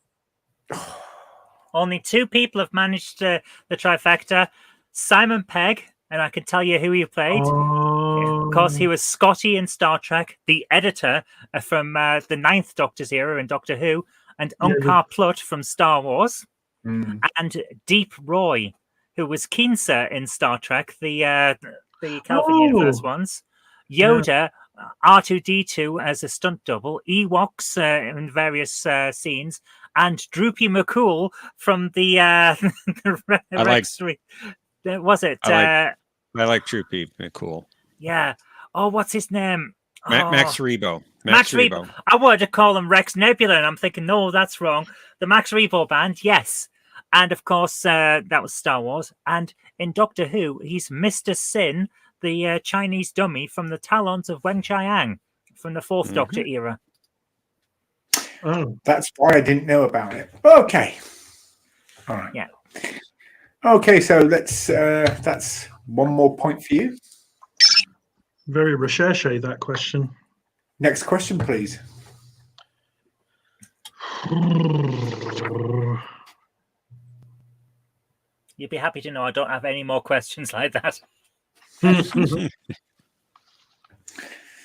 Only 2 people have managed the trifecta. Simon Pegg, and I can tell you who he played. Of course, he was Scotty in Star Trek, the editor from the 9th Doctor's era in Doctor Who, and Unkar Plutt from Star Wars, and Deep Roy, who was Keenser in Star Trek, the Kelvin Universe ones. Yoda, R2D2 as a stunt double, Ewoks in various scenes, and Droopy McCool from the Rex. Was it? I like Droopy McCool. Yeah. Oh, what's his name? Max Rebo. Max Rebo. I wanted to call him Rex Nebula, and I'm thinking, no, that's wrong. The Max Rebo band, yes. And of course, that was Star Wars. And in Doctor Who, he's Mr. Sin, the Chinese dummy from the talons of Wen Chiang from the 4th Doctor era. Oh, that's why I didn't know about it. Okay. All right. Yeah. Okay, so let's. That's 1 more point for you. very recherche, that question. Next question, please. You'd be happy to know I don't have any more questions like that.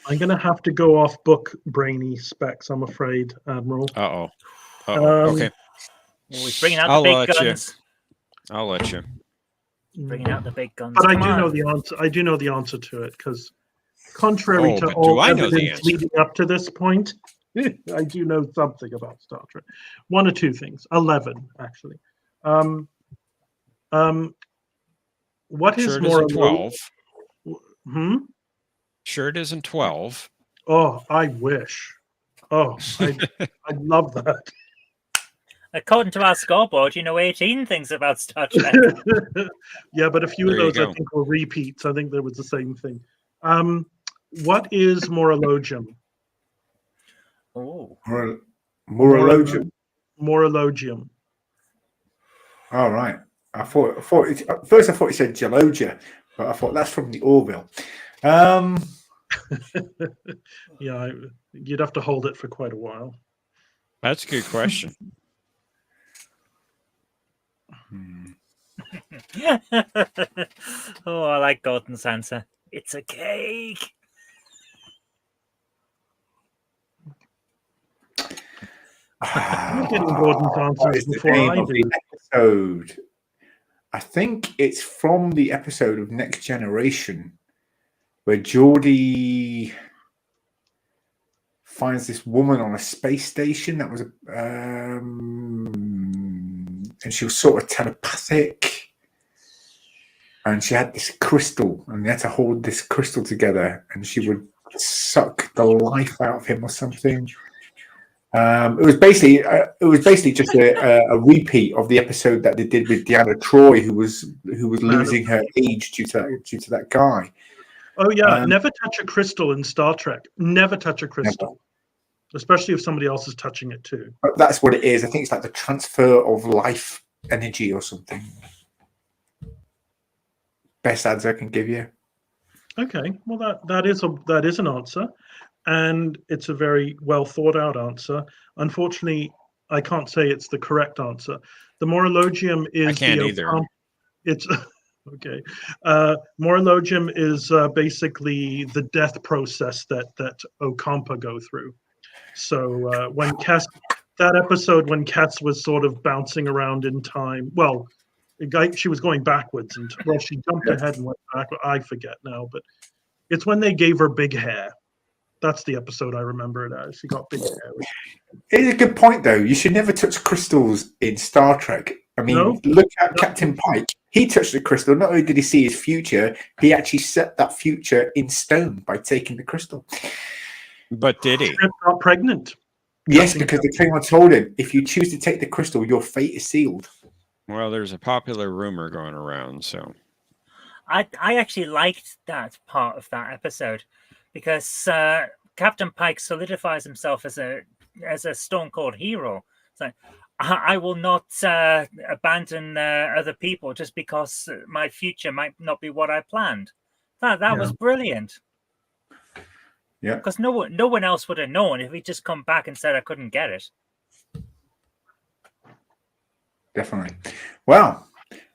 I'm going to have to go off book brainy specs, I'm afraid, Admiral. Okay. Well, we're bringing out the big guns. I'll let you. Bringing out the big guns. But I do know the answer. I do know the answer to it because, contrary to all evidence leading up to this point, I do know something about Star Trek. 1 or 2 things. 11, actually. What is more 12? Hmm? Sure, it isn't 12. Oh, I wish. Oh, I'd love that. According to our scoreboard, you know 18 things about Star Trek. Yeah, but a few of those I think were repeats. I think there was the same thing. What is Morologium? Oh, Morologium. Morologium. All right. I thought at first I thought you said Geologia, but I thought that's from the Orville. Yeah, you'd have to hold it for quite a while. That's a good question. Oh, I like Gordon's answer. It's a cake. I'm getting Gordon's answers before I do. Episode. I think it's from the episode of Next Generation where Geordie finds this woman on a space station that was and she was sort of telepathic, and she had this crystal, and they had to hold this crystal together, and she would suck the life out of him or something. It was basically just a repeat of the episode that they did with Deanna Troi, who was losing her age due to that guy. Oh yeah, never touch a crystal in Star Trek. Never touch a crystal. Never. Especially if somebody else is touching it too. But that's what it is. I think it's like the transfer of life energy or something. Best answer I can give you. Okay, well that is an answer, and it's a very well thought out answer. Unfortunately, I can't say it's the correct answer. The Morologium is. I can't either. It's okay. Morologium is basically the death process that Ocampa go through. So when Cass, that episode when Cass was sort of bouncing around in time, well, she was going backwards, and well, she jumped ahead and went back. I forget now, but it's when they gave her big hair. That's the episode I remember it as. She got big hair. It's a good point, though. You should never touch crystals in Star Trek. I mean, look at Captain Pike. He touched the crystal. Not only did he see his future, he actually set that future in stone by taking the crystal. But did he? Got pregnant. Yes, Captain because the Klingon told him, if you choose to take the crystal, your fate is sealed. Well, there's a popular rumor going around, so I actually liked that part of that episode because Captain Pike solidifies himself as a stone cold hero. It's like, I will not abandon other people just because my future might not be what I planned. That was brilliant. Yeah. Because no one else would have known if he just come back and said I couldn't get it. Definitely. Well,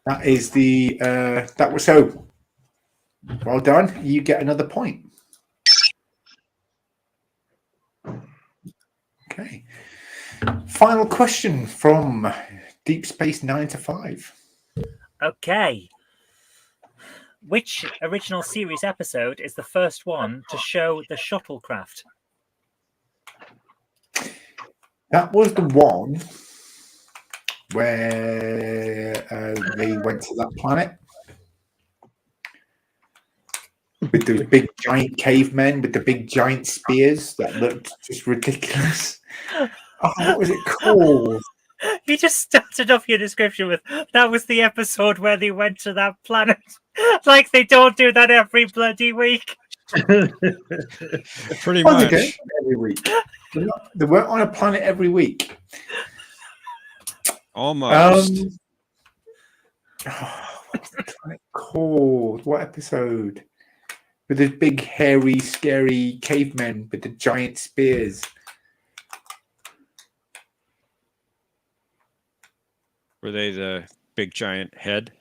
that is the that was so well done. You get another point. Okay. Final question from Deep Space 9 to 5. Okay. Which original series episode is the first one to show the shuttlecraft? That was the one where they went to that planet with those big giant cavemen with the big giant spears that looked just ridiculous. Oh, what was it called? You just started off your description with that was the episode where they went to that planet. Like they don't do that every bloody week. pretty Oh, they do much. every week. They weren't on a planet every week. Almost. What's the planet called? What episode? With the big, hairy, scary cavemen with the giant spears. Were they the big giant head?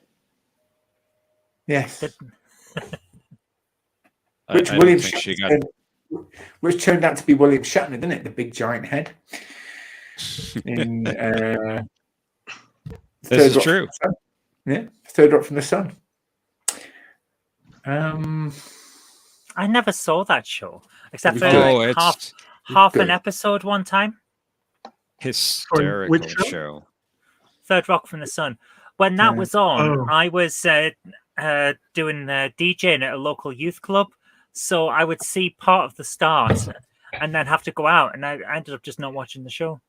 Yes. I Which don't think she got. Which turned out to be William Shatner, didn't it? The big giant head. In This is true. Yeah, Third Rock from the Sun. I never saw that show except for Oh, half good. an episode one time. Hysterical Which show. Third Rock from the Sun. When that was on, Oh. I was doing DJing at a local youth club, so I would see part of the start and then have to go out, and I ended up just not watching the show.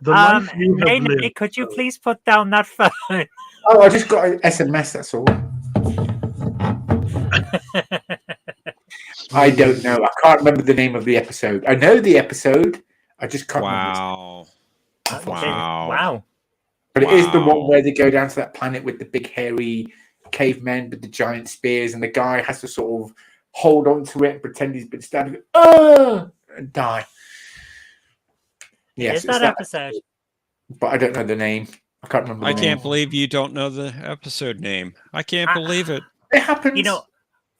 The life you have Nene, lived. could you please put down that phone? Oh, I just got an SMS, that's all. I don't know. I can't remember the name of the episode. I know the episode. I just can't remember. Wow. Okay. Wow. Wow. But it is the one Wow. where they go down to that planet with the big hairy cavemen with the giant spears, and the guy has to sort of hold on to it and pretend he's been stabbed and die. Yes, Is it's that that, episode? but I don't know the name. I can't remember. I the can't name. believe you don't know the episode name. I can't believe it. It happens. You know,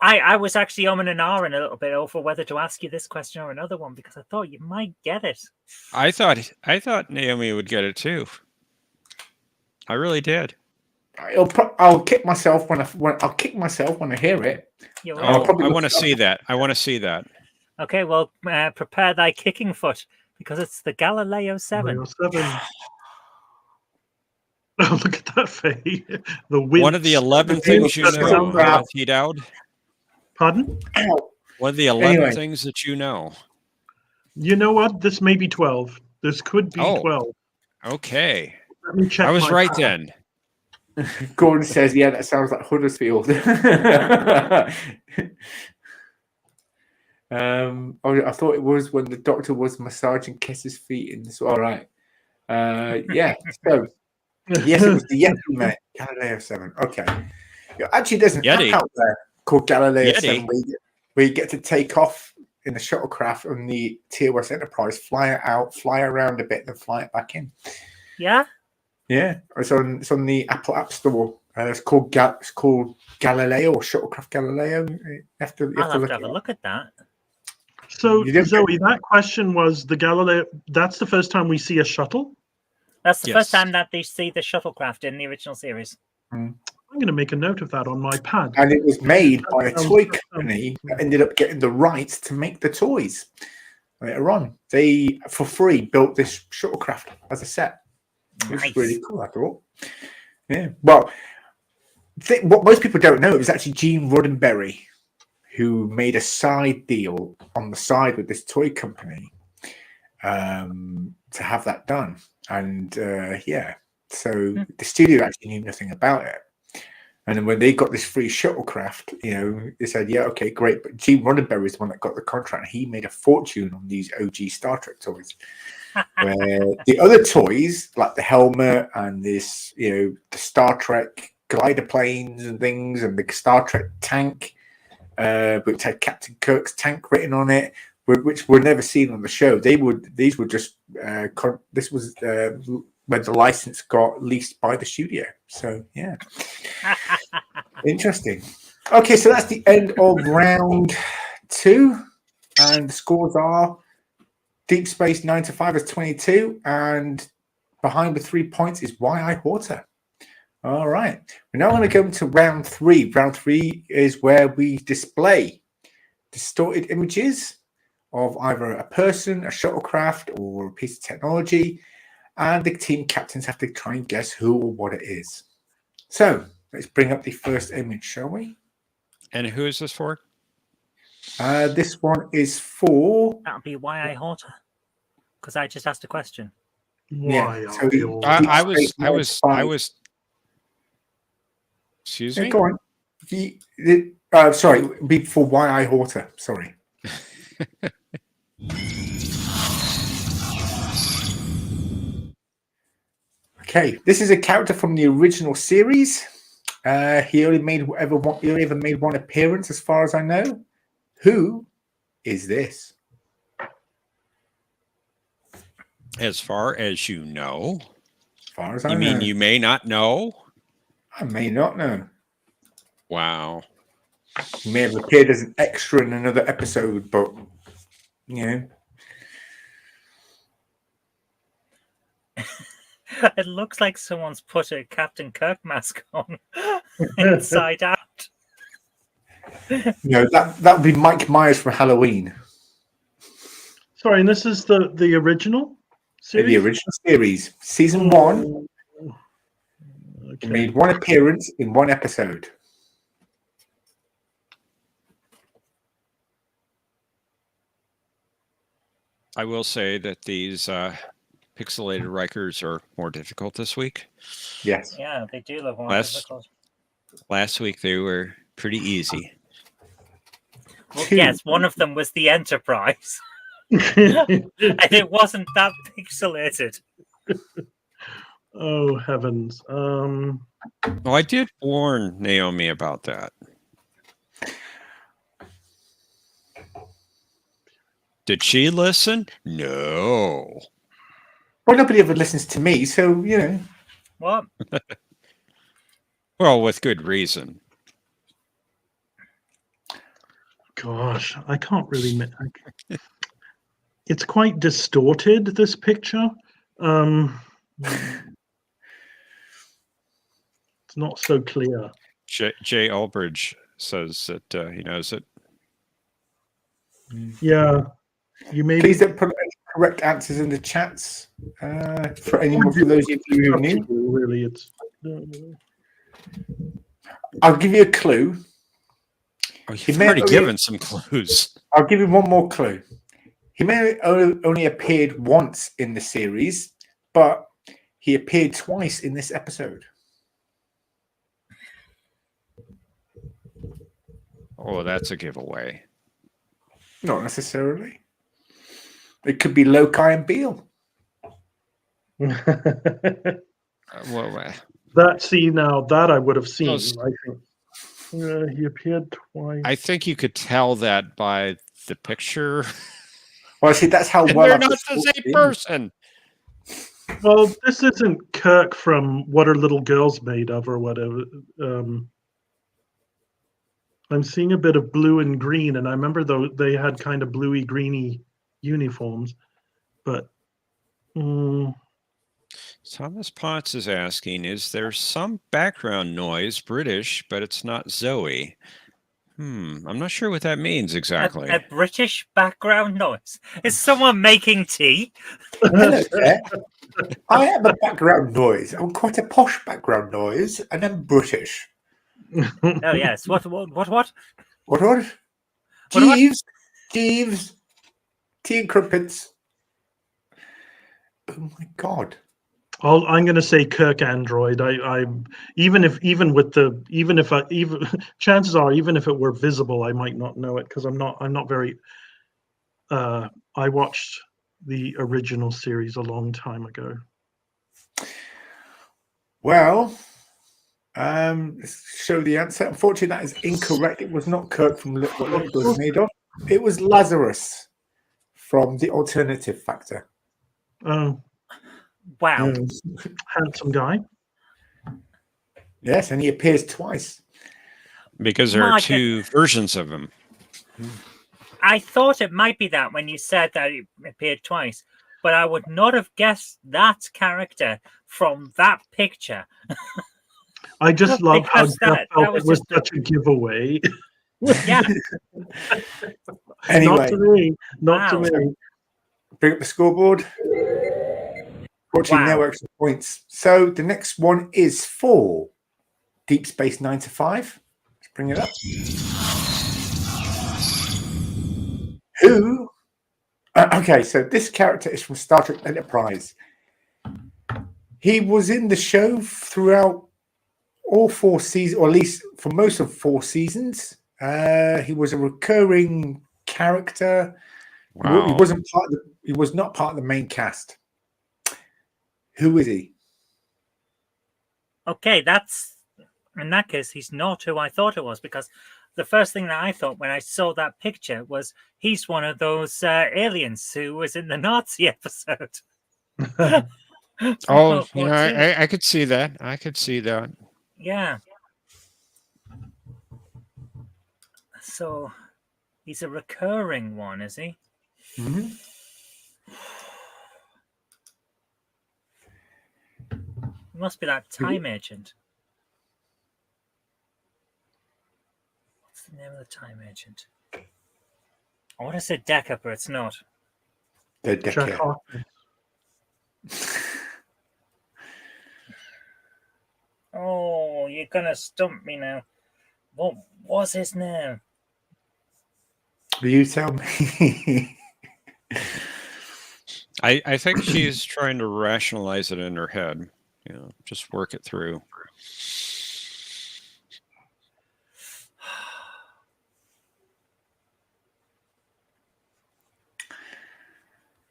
I was actually umming and ahhing a little bit over whether to ask you this question or another one because I thought you might get it. I thought Naomi would get it too. I really did. I'll kick myself when I hear it. You're I'll right. probably I look want to it up. see that. I want to see that. Okay, well, prepare thy kicking foot because it's the Galileo 7. Galileo 7. Oh, look at that face. The wind. One of the 11 The things you winds know, that come T Dowd. Pardon? Ow. One of the 11 Anyway. things that you know. You know what? This may be 12. This could be Oh. 12. Okay. Let me check. I was my right pad. then. Gordon says, "Yeah, that sounds like Huddersfield." I thought it was when the doctor was massaging Kiss's feet in this. All right. Yeah. So yes, it was the Yeti mate, Galileo 7. Okay. Actually, there's an app Yeti. out there called Galileo Yeti. 7 where you get to take off in the shuttlecraft on the TOS Enterprise, fly it out, fly around a bit, then fly it back in. Yeah? Yeah, it's on the Apple App Store. It's called Galileo or Shuttlecraft Galileo. You have to I'll have look to have it a up. look at that. So, You didn't- Zoe, that question was the Galileo. That's the first time we see a shuttle. That's the first Yes. time that they see the shuttlecraft in the original series. I'm going to make a note of that on my pad. And it was made by a toy Sounds- company that ended up getting the rights to make the toys later on. They, for free, built this shuttlecraft as a set. It was Nice. really cool, I thought. Yeah. Well, what most people don't know, it was actually Gene Roddenberry who made a side deal on the side with this toy company to have that done. And so the studio actually knew nothing about it. And then when they got this free shuttlecraft, they said, yeah, okay, great. But Gene Roddenberry is the one that got the contract. He made a fortune on these OG Star Trek toys. Where the other toys, like the helmet and this, the Star Trek glider planes and things, and the Star Trek tank, which had Captain Kirk's tank written on it, which were never seen on the show. These were just this was when the license got leased by the studio. So yeah, interesting. Okay, so that's the end of round 2, and the scores are Deep Space 9 to 5 is 22, and behind with 3 points is Y.I. Horta. All right, we're now going to go into round 3. Round 3 is where we display distorted images of either a person, a shuttlecraft, or a piece of technology, and the team captains have to try and guess who or what it is. So let's bring up the first image, shall we? And who is this for? This one is for... That would be Y.I. Horta, because I just asked a question. Yeah, so I was. Excuse me? Go on. Sorry, be for Y.I. Horta. Sorry. Okay, this is a character from the original series. He only ever made one appearance, as far as I know. Who is this? As far as you know. As far as I know. You mean you may not know? I may not know. Wow. He may have appeared as an extra in another episode, but It looks like someone's put a Captain Kirk mask on inside out. That would be Mike Myers from Halloween. Sorry, and this is the original series? The original series. Season 1. Okay. He made one appearance in one episode. I will say that these pixelated Rikers are more difficult this week. Yes. Yeah, they do look more difficult. Last week they were pretty easy. Well, yes, one of them was the Enterprise. And it wasn't that pixelated. Oh, heavens. Oh, I did warn Naomi about that. Did she listen? No. Well, nobody ever listens to me, so, What? Well, with good reason. Gosh, I can't really... It's quite distorted, this picture. It's not so clear. Jay Albridge says that he knows it. Yeah. You may Please don't put any correct answers in the chats for anyone, for those of you who are new. Really, it's... I'll give you a clue. Oh, you've already given some clues. I'll give you one more clue. He may have only appeared once in the series, but he appeared twice in this episode. Oh, that's a giveaway. Not necessarily. It could be Loki and Beale. That I would have seen. I think he appeared twice. I think you could tell that by the picture. Well, see, that's how and well they're not the same person. Well, this isn't Kirk from What Are Little Girls Made Of or whatever. I'm seeing a bit of blue and green, and I remember though they had kind of bluey greeny uniforms, but Thomas Potts is asking, is there some background noise British, but it's not Zoe? I'm not sure what that means exactly. A British background noise? Is someone making tea? Hello there. I am a background noise. I'm quite a posh background noise, and I'm British. Oh yes. What? Jeeves, tea and crumpets. Oh my God. I'm going to say Kirk Android. Even if chances are, even if it were visible, I might not know it because I'm not very. I watched the original series a long time ago. Well, let's show the answer. Unfortunately, that is incorrect. It was not Kirk from What Little Doors Made Of. It was Lazarus from The Alternative Factor. Oh, Wow. handsome guy. Yes, and he appears twice. Because there are two versions of him. I thought it might be that when you said that it appeared twice, but I would not have guessed that character from that picture. I just love how Because Jeff felt was it was just such a giveaway. Yeah. Anyway, Not to me. Not to Wow. me. bring up the scoreboard. Fortunately, Wow. no extra points. So the next one is for Deep Space 9 to 5. Let's bring it up. Who? Okay, so this character is from Star Trek Enterprise. He was in the show throughout all 4 seasons, or at least for most of 4 seasons. He was a recurring character. Wow. He wasn't part of the, he was not part of the main cast. Who is he? Okay, that's in that case, he's not who I thought it was, because the first thing that I thought when I saw that picture was he's one of those aliens who was in the Nazi episode. Oh, yeah, I could see that. I could see that. Yeah. So he's a recurring one, is he? Mm-hmm. He must be that time agent. What's the name of the time agent? I want to say Decker, but it's not. The Jack Decker. Hawkins. Oh, you're gonna stump me now. What was his name? You tell me. I think she's trying to rationalize it in her head. Just work it through.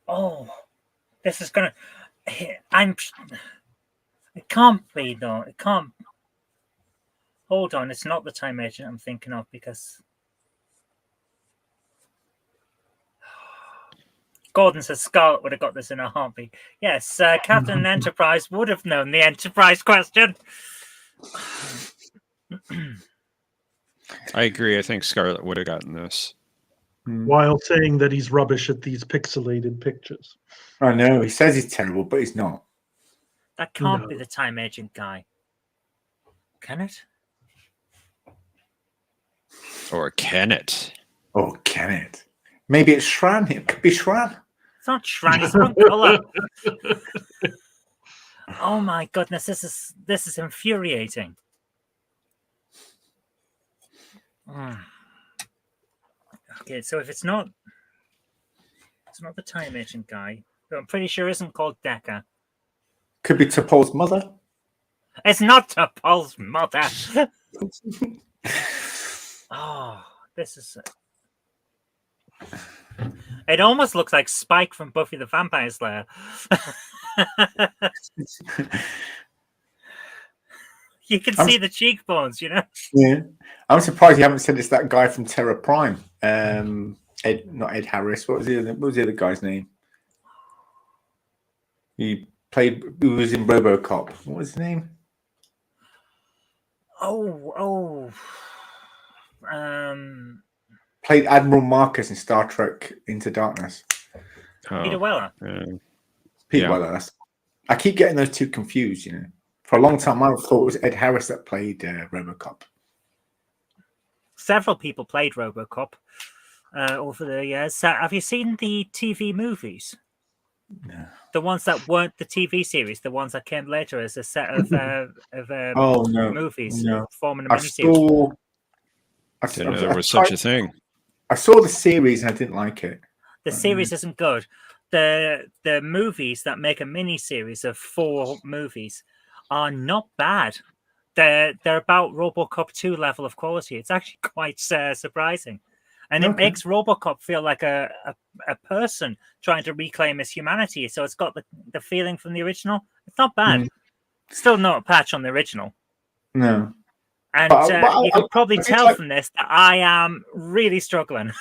Oh, this is gonna. It can't be though. It can't. Hold on, it's not the time agent I'm thinking of, because Gordon says Scarlet would have got this in a heartbeat. Yes, Captain Enterprise would have known the Enterprise question. I agree. I think Scarlet would have gotten this. While saying that he's rubbish at these pixelated pictures. I know. He says he's terrible, but he's not. That can't No. be the time agent guy. Can it? Or can it? Oh, can it? Maybe it's Shran. It could be Shran. It's not Shran, it's the wrong color. Oh my goodness, this is infuriating. Okay, so if it's not the time agent guy, who I'm pretty sure isn't called Decker. Could be T'Pol's mother. It's not T'Pol's mother. Oh, this is. It almost looks like Spike from Buffy the Vampire Slayer. You can see the cheekbones, Yeah. I'm surprised you haven't said it's that guy from Terra Prime. Not Ed Harris. What was the other guy's name? He was in RoboCop. What was his name? Played Admiral Marcus in Star Trek Into Darkness. Peter Weller. Peter Weller. I keep getting those two confused, For a long time, I thought it was Ed Harris that played RoboCop. Several people played RoboCop over the years. Have you seen the TV movies? No. The ones that weren't the TV series, the ones that came later as a set of movies, forming a miniseries. I didn't know there was such a thing. I saw the series and I didn't like it. The series isn't good. the movies that make a mini series of 4 movies are not bad. They're about RoboCop 2 level of quality. It's actually quite surprising, and it makes RoboCop feel like a person trying to reclaim his humanity. So it's got the feeling from the original. It's not bad. Still not a patch on the original. No. And But you can probably tell from this that I am really struggling.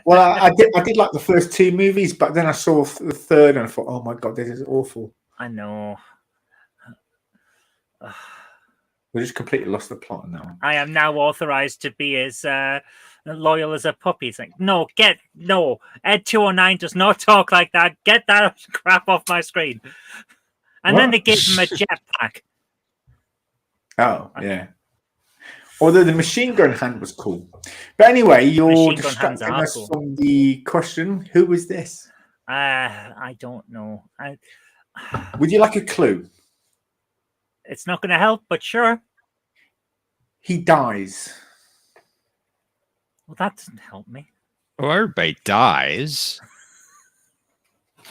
Well, I did like the first 2 movies, but then I saw the third and I thought, oh my God, this is awful. I know. We just completely lost the plot on that one. I am now authorized to be as loyal as a puppy. It's like, no, Ed 209 does not talk like that. Get that crap off my screen. And then they gave him a jetpack. Oh, yeah. Although the machine gun hand was cool. But anyway, you're distracting us from the question, who was this? I don't know. Would you like a clue? It's not going to help, but sure. He dies. Well, that doesn't help me. Oh, everybody dies.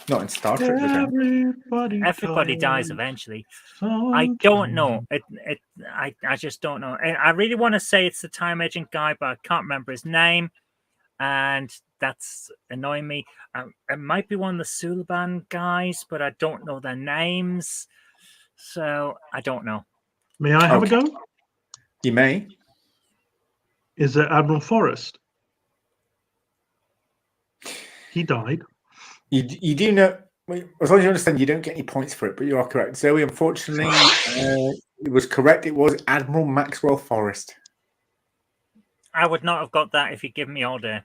Not in Star Trek. Everybody dies eventually. I don't know. I just don't know. I really want to say it's the time agent guy, but I can't remember his name, and that's annoying me. It might be one of the Sulaban guys, but I don't know their names, so I don't know. May I have a go? You may. Is it Admiral Forrest? He died. You do know, as long as you understand, you don't get any points for it, but you are correct. Zoe, unfortunately, it was correct. It was Admiral Maxwell Forrest. I would not have got that if you'd given me all day.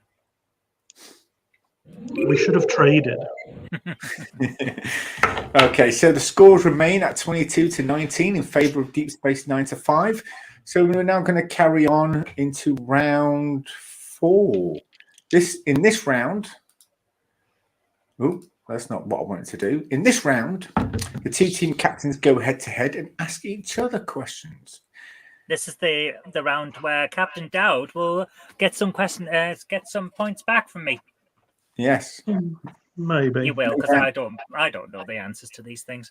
We should have traded. Okay, so the scores remain at 22-19 in favor of Deep Space Nine to 5. So we're now going to carry on into round 4. In this round, that's not what I wanted to do. In this round, the 2 team captains go head to head and ask each other questions. This is the round where Captain Dowd will get some points back from me. Yes, maybe He will, because I don't know the answers to these things.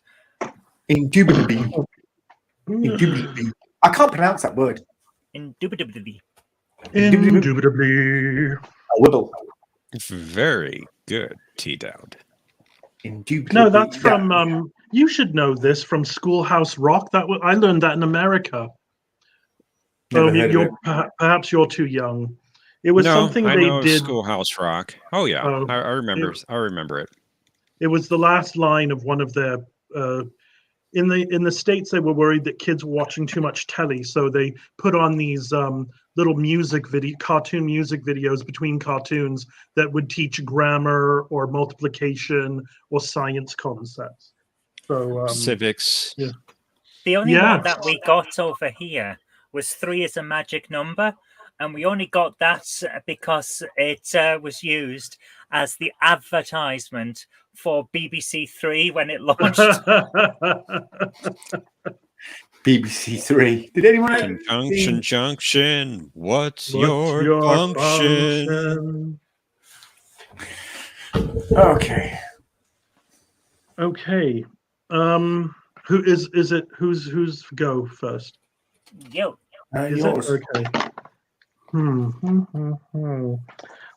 Indubitably. Indubitably. I can't pronounce that word. Indubitably. Indubitably. A wibble. Very good, T. Dowd. Indubitably. No, that's from. You should know this from Schoolhouse Rock. I learned that in America. Perhaps you're too young. It was something I they know did. Schoolhouse Rock. Oh yeah, I remember. I remember it. It was the last line of one of their. In the States, they were worried that kids were watching too much telly, so they put on these little cartoon music videos between cartoons that would teach grammar or multiplication or science concepts. So civics. Yeah. The only one that we got over here was 3 is a magic number, and we only got that because it was used as the advertisement for BBC 3 when it launched. BBC 3. Did anyone? Junction. What's your function? Okay. Okay. Who is it? Who's go first? Yo. Yours. Okay.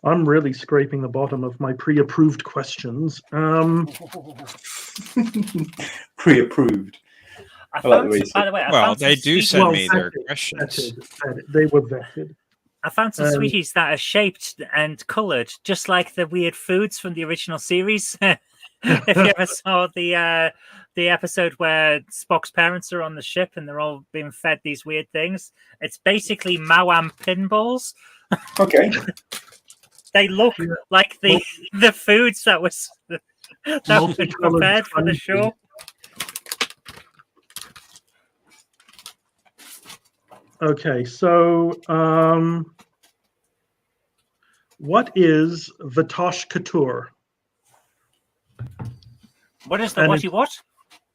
I'm really scraping the bottom of my pre-approved questions. Pre-approved. By the way, they do send me their questions. They were vetted. I found some sweeties that are shaped and coloured, just like the weird foods from the original series. If you ever saw the episode where Spock's parents are on the ship and they're all being fed these weird things, it's basically Mawam pinballs. Okay. They look like the foods that were prepared for the show. Okay, so what is Vatosh Couture? What is the what?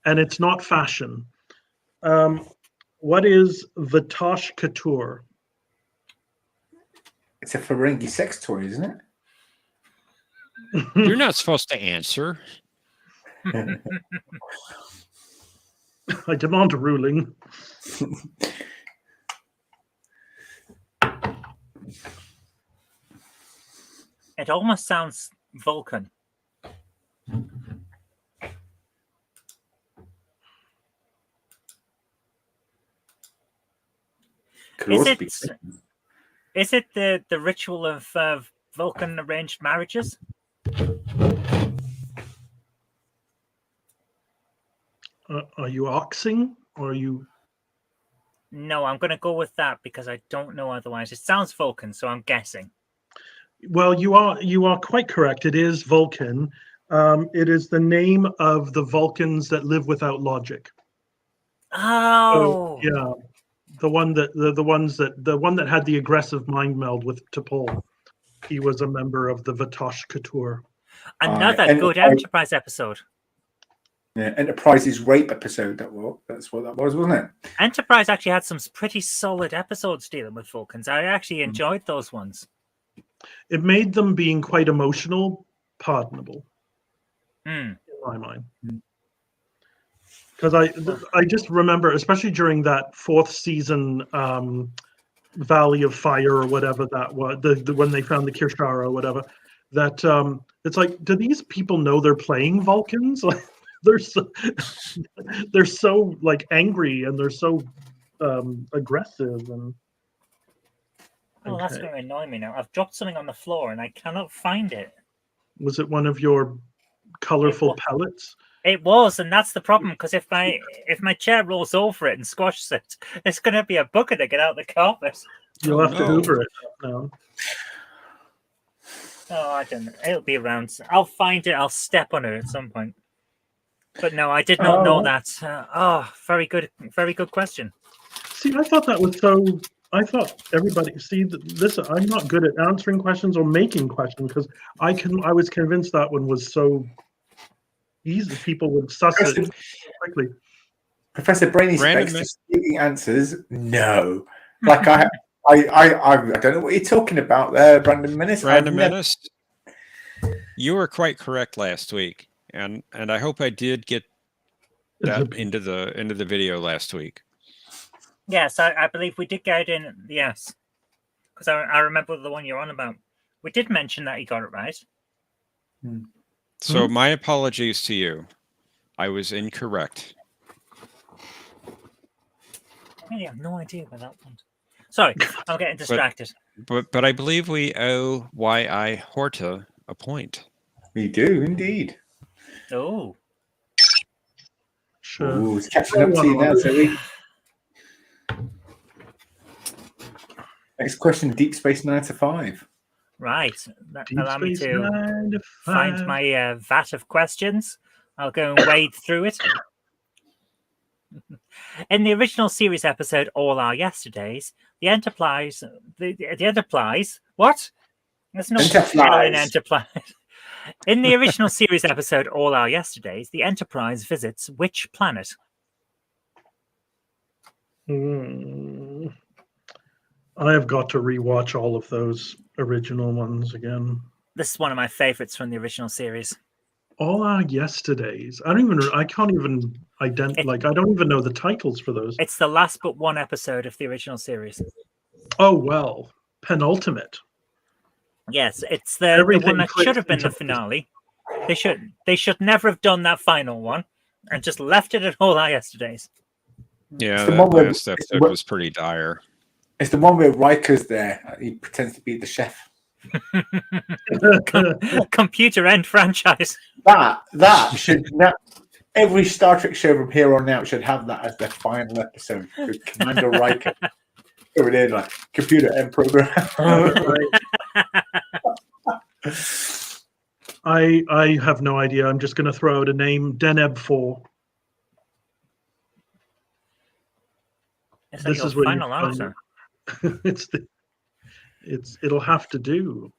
And it's not fashion. What is Vatosh Couture? It's a Ferengi sex toy, isn't it? You're not supposed to answer. I demand a ruling. It almost sounds Vulcan. Could Is also it? be. Is it the ritual of Vulcan arranged marriages? Are you oxing, or are you? No, I'm going to go with that because I don't know otherwise. It sounds Vulcan, so I'm guessing. Well, you are quite correct. It is Vulcan. It is the name of the Vulcans that live without logic. Oh, Yeah, the one that had the aggressive mind meld with T'Pol. He was a member of the Vatosh Couture. another good Enterprise episode. Yeah, Enterprise's rape episode. That's what that was, wasn't it? Enterprise actually had some pretty solid episodes dealing with Vulcans. I actually enjoyed those ones. It made them being quite emotional pardonable, Mm. in my mind. Because I just remember, especially during that fourth season, Valley of Fire or whatever that was, when they found the Kirshara or whatever, that it's like, do these people know they're playing Vulcans? Like, they're so like angry and they're so aggressive and. Oh, that's going to annoy me now. I've dropped something on the floor and I cannot find it. Was it one of your colorful pellets? It was, and that's the problem. Because if my chair rolls over it and squashes it, it's going to be a bucket to get out the carpet. You'll have to Hoover it. No. Oh, I don't know. It'll be around. I'll find it. I'll step on it at some point. But no, I did not know that. Very good question. See, I thought that was so. I thought everybody this. I'm not good at answering questions or making questions because I was convinced that one was so easy. People would suss it quickly. Professor Brainy Specs disputing answers. No, like I don't know what you're talking about there, Brandon Menace. Brandon Menace, you were quite correct last week, and I hope I did get that into the video last week. Yes, I believe we did get it in. Yes, because I remember the one you're on about. We did mention that he got it right. So my apologies to you. I was incorrect. I really have no idea about that one. Sorry, I'm getting distracted. But I believe we owe Y.I. Horta a point. We do indeed. Oh. Sure. Ooh, it's catching up to you now, Zoe. Next question, Deep Space 9 to 5. Right. Allow me to find my vat of questions. I'll go and wade through it. In the original series episode, All Our Yesterdays, the Enterprise... The Enterprise... What? There's no Enterprise. In the original series episode, All Our Yesterdays, the Enterprise visits which planet? I have got to rewatch all of those original ones again. This is one of my favorites from the original series. All Our Yesterdays. I can't even identify. I don't even know the titles for those. It's the last but one episode of the original series. Oh well, penultimate. Yes, it's the one that should have been the finale. They should never have done that final one and just left it at All Our Yesterdays. Yeah, that last episode was pretty dire. It's the one where Riker's there. He pretends to be the chef. Computer end franchise. That should every Star Trek show from here on out should have that as their final episode. Commander Riker. Over there, like computer end program. I have no idea. I'm just going to throw out a name: Deneb 4. This is your final answer. It'll have to do.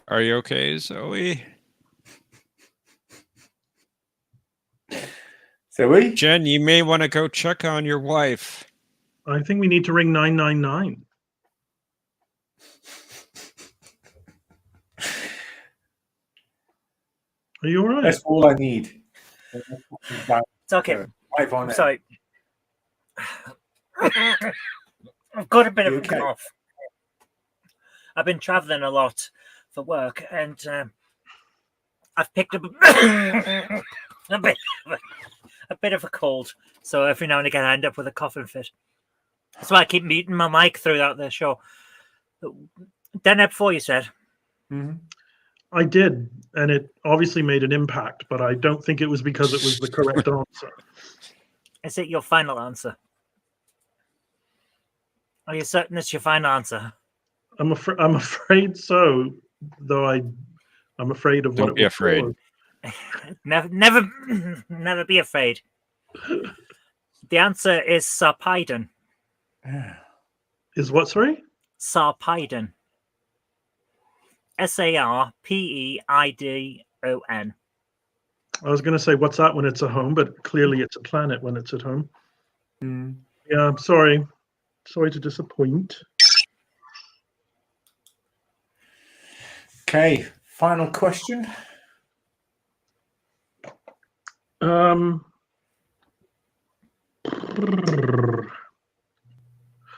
Are you okay, Zoe? Zoe? Jen, you may want to go check on your wife. I think we need to ring 999. Are you all right? That's all I need. It's okay. Right on I'm it. sorry. I've got a bit of You a okay? cough. I've been traveling a lot for work, and I've picked up a bit of a cold. So every now and again, I end up with a coughing fit. That's why I keep muting my mic throughout the show. Then before you said, Mhm. I did, and it obviously made an impact, but I don't think it was because it was the correct answer. is it your final answer? Are you certain it's your final answer? I'm afraid so, though I'm afraid of what Don't it be will afraid. cause. Never be afraid. The answer is Sarpedon. Is what, sorry? Sarpedon. Sarpeidon. I was going to say, what's that when it's at home? But clearly it's a planet when it's at home. Mm. Yeah, I'm sorry. Sorry to disappoint. Okay, final question.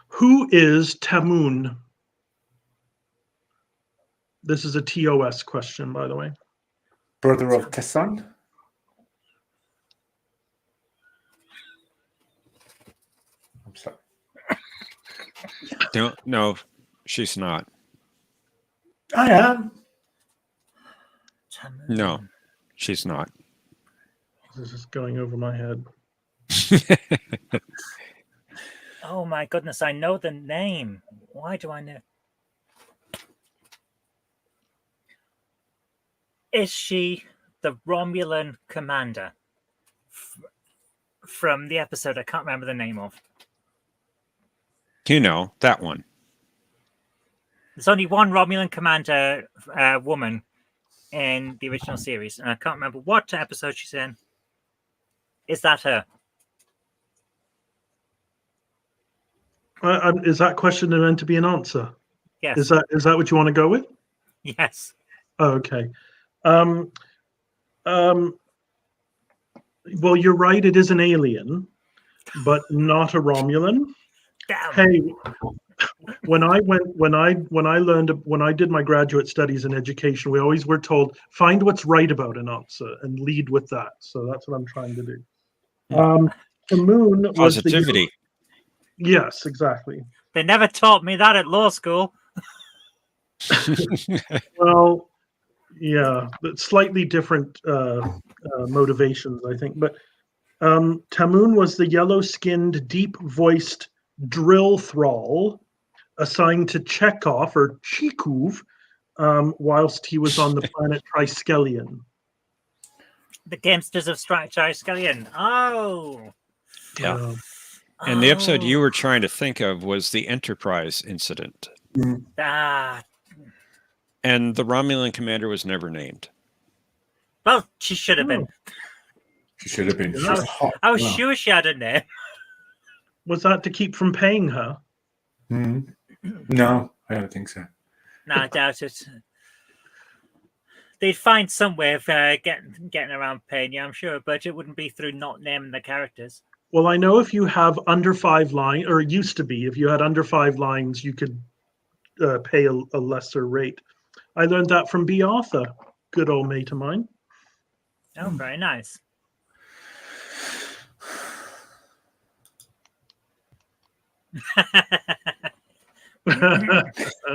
Who is Tamun? This is a TOS question, by the way. Brother of Tesson. I'm sorry. No, she's not. I am. No, she's not. This is going over my head. Oh my goodness, I know the name. Why do I know? Is she the Romulan commander from the episode I can't remember the name of? You know, that one. There's only one Romulan commander woman in the original series, and I can't remember what episode she's in. Is that her? Is that question meant to be an answer? Yes. Is that what you want to go with? Yes. Oh, okay. Well, you're right. It is an alien, but not a Romulan. Damn. Hey, when I did my graduate studies in education, we always were told find what's right about an answer and lead with that. So that's what I'm trying to do. The moon was Positivity. Yes, exactly. They never taught me that at law school. Well, yeah, but slightly different motivations, I think. But Tamun was the yellow-skinned, deep-voiced drill thrall assigned to Chekhov or Chikov whilst he was on the planet Triskelion. The Gamesters of Triskelion. Oh. Yeah. And the episode you were trying to think of was the Enterprise incident. Ah. And the Romulan commander was never named. Well, she should have been. She should have been. She's Yeah. hot. I was sure she had a name. Was that to keep from paying her? No, I don't think so. No, I doubt it. They'd find some way of getting around paying you, I'm sure, but it wouldn't be through not naming the characters. Well, I know if you have under 5 lines, or it used to be, if you had under 5 lines, you could pay a lesser rate. I learned that from B. Arthur, good old mate of mine. Oh, very nice.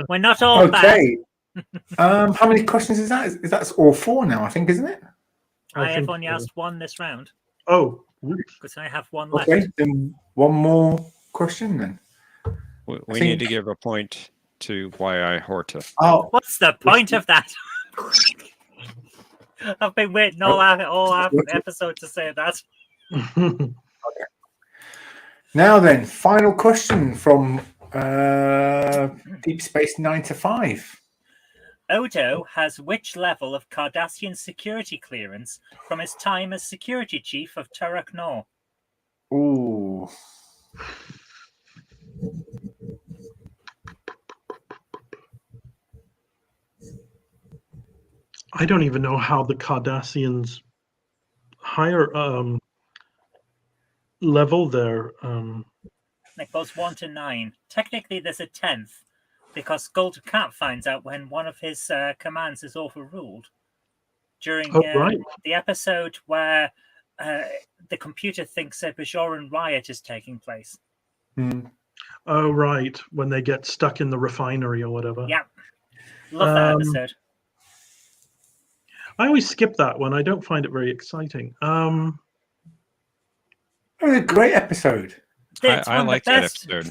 We're not all okay. How many questions is that? Is that all 4 now? I think, isn't it? I have only asked one this round. Oh, because I have one left. Okay, then one more question then. We need to give a point to YI Horta. Oh, what's the point of that? I've been waiting all our episode to say that. Okay. Now then, final question from Deep Space 9 to 5. Odo has which level of Cardassian security clearance from his time as security chief of Turok Nor? Ooh. I don't even know how the Cardassians higher level their It goes 1 to 9. Technically, there's a 10th because Golden Cat finds out when one of his commands is overruled during right. the episode where the computer thinks a Bajoran riot is taking place. Oh, right. When they get stuck in the refinery or whatever. Yeah. Love that episode. I always skip that one. I don't find it very exciting. It was a great episode. I like that episode.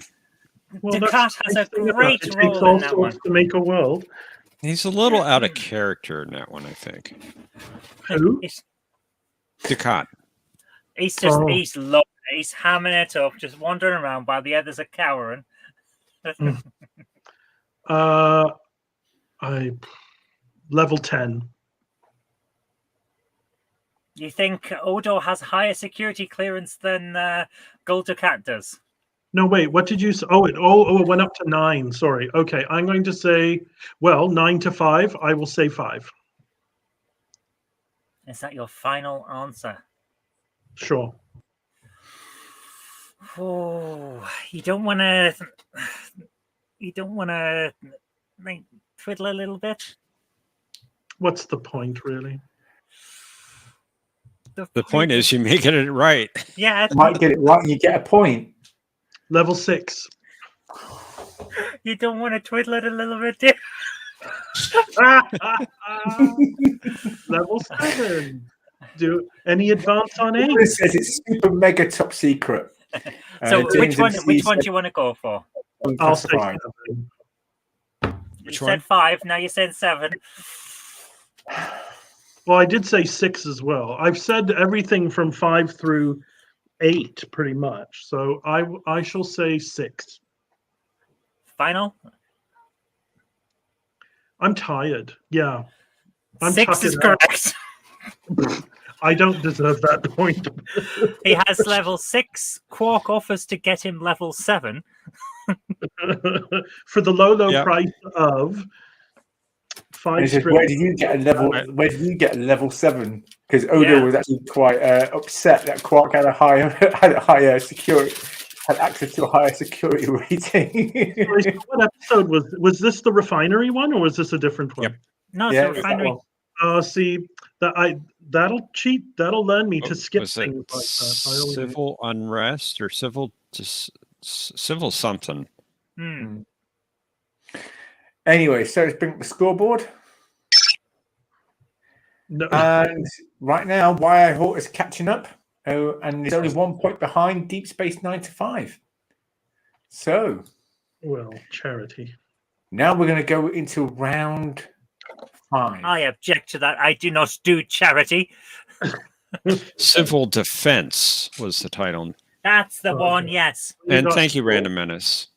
Well, Ducat has a great it role takes all in that one. sorts to make a world. He's a little out of character in that one, I think. Who? Ducat. He's just he's low. He's hamming it up, just wandering around while the others are cowering. I level 10. You think Odo has higher security clearance than Gul Dukat does? No, wait. What did you say? Oh, it went up to 9. Sorry. Okay, I'm going to say, 9 to 5. I will say 5. Is that your final answer? Sure. Oh, you don't want to. You don't want to like, twiddle a little bit. What's the point, really? The point is, you make it right. Yeah, You might get it right, and you get a point. Level 6. You don't want to twiddle it a little bit, do Level 7. Do any advance on 8? It says it's super mega top secret. So James which one MC do you want to go for? I'll say Unclassified. 7. You said 5. Now you're saying 7. Well, I did say 6 as well. I've said everything from 5 through 8, pretty much. So I shall say 6. Final. I'm tired. Yeah. 6 is correct. I don't deserve that point. He has level 6. Quark offers to get him level 7. For the low price of 5 Says, where did you get a level? Where did you get a level 7? Because Odo was actually quite upset that Quark had a higher security, had access to a higher security rating. What episode was this? The refinery one, or was this a different one? Yep. No, it's the refinery. See that'll learn me to skip Was things it like that. civil unrest or civil something? Anyway, so let's bring up the scoreboard. No. And right now, YI Hort is catching up. Oh, and he's only 1 point behind Deep Space 9 to 5. So, well, charity. Now we're going to go into round 5. I object to that. I do not do charity. Civil Defense was the title. That's the one, yes. And thank you, Random Menace.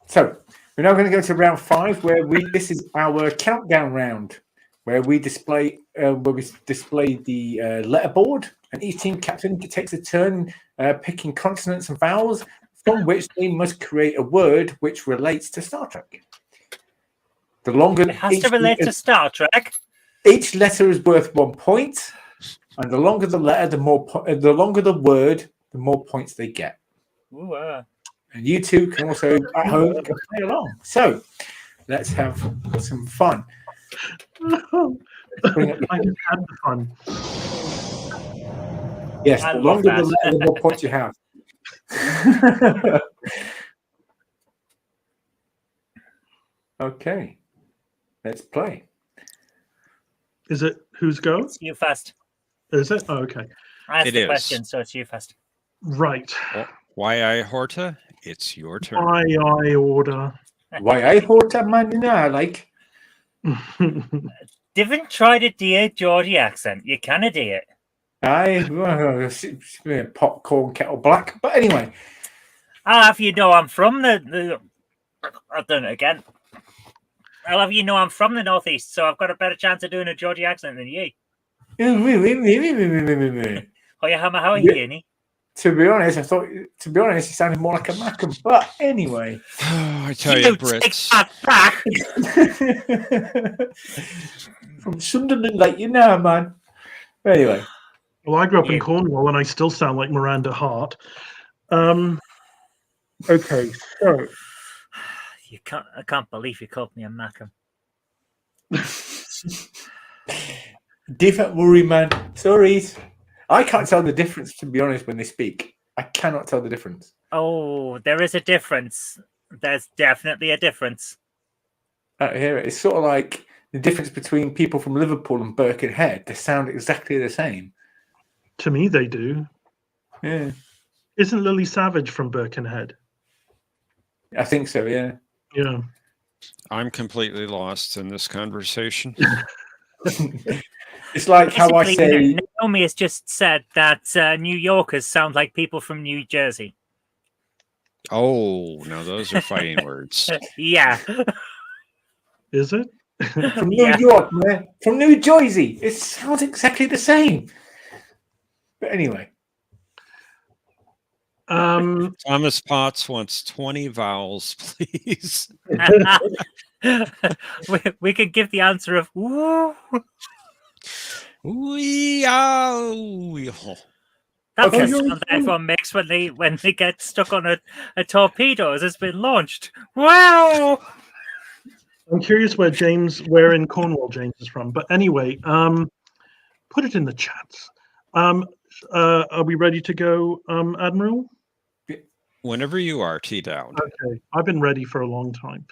So we're now going to go to round 5, where this is our countdown round, where we display the letter board, and each team captain takes a turn picking consonants and vowels, from which they must create a word which relates to Star Trek. The longer it has to relate to Star Trek. Each letter is worth 1 point, and the longer the letter, the longer the word, the more points they get. Ooh, And you two can also at home can play along. So let's have some fun. Bring up I just had the fun. Yes, the longer the letter, the more points you have. Okay, let's play. Is it who's go? It's you first. Is it? Oh, okay. I asked the question, so it's you first. Right. YI Horta, it's your turn. YI order. YI Horta, man, I like. Didn't try to do a Geordie accent. You can do it. Popcorn kettle black. But anyway. I'll have you know I'm from the I've done it again. I'll have you know I'm from the Northeast, so I've got a better chance of doing a Geordie accent than you. Oh, yeah, how are you, Annie? To be honest, I thought. To be honest, he sounded more like a Mackham. But anyway, I tell you, take Brits. that back. from Sunderland, like you know, man. Anyway, Well, I grew up in Yeah. Cornwall, and I still sound like Miranda Hart. Okay, so I can't believe you called me a Mackham. different worry, man. Sorry, I can't tell the difference. To be honest, when they speak, I cannot tell the difference. Oh, there is a difference. There's definitely a difference. I hear it. It's sort of like the difference between people from Liverpool and Birkenhead. They sound exactly the same. to me, they do. Yeah, Isn't Lily Savage from Birkenhead? I think so. Yeah. Yeah. I'm completely lost in this conversation. It's like how I Basically, say. Naomi has just said that New Yorkers sound like people from New Jersey. Oh, now those are fighting words. Yeah. Is it? From New Yeah. York, man. From New Jersey. It sounds exactly the same. But anyway. Thomas Potts wants 20 vowels, please. we could give the answer of woo. Wee-ow. That's Okay. the sound everyone makes when they get stuck on a torpedo as it's been launched. Wow. I'm curious where in Cornwall James is from. But anyway, put it in the chats. Are we ready to go, Admiral? Whenever you are, T-Down. Okay, I've been ready for a long time.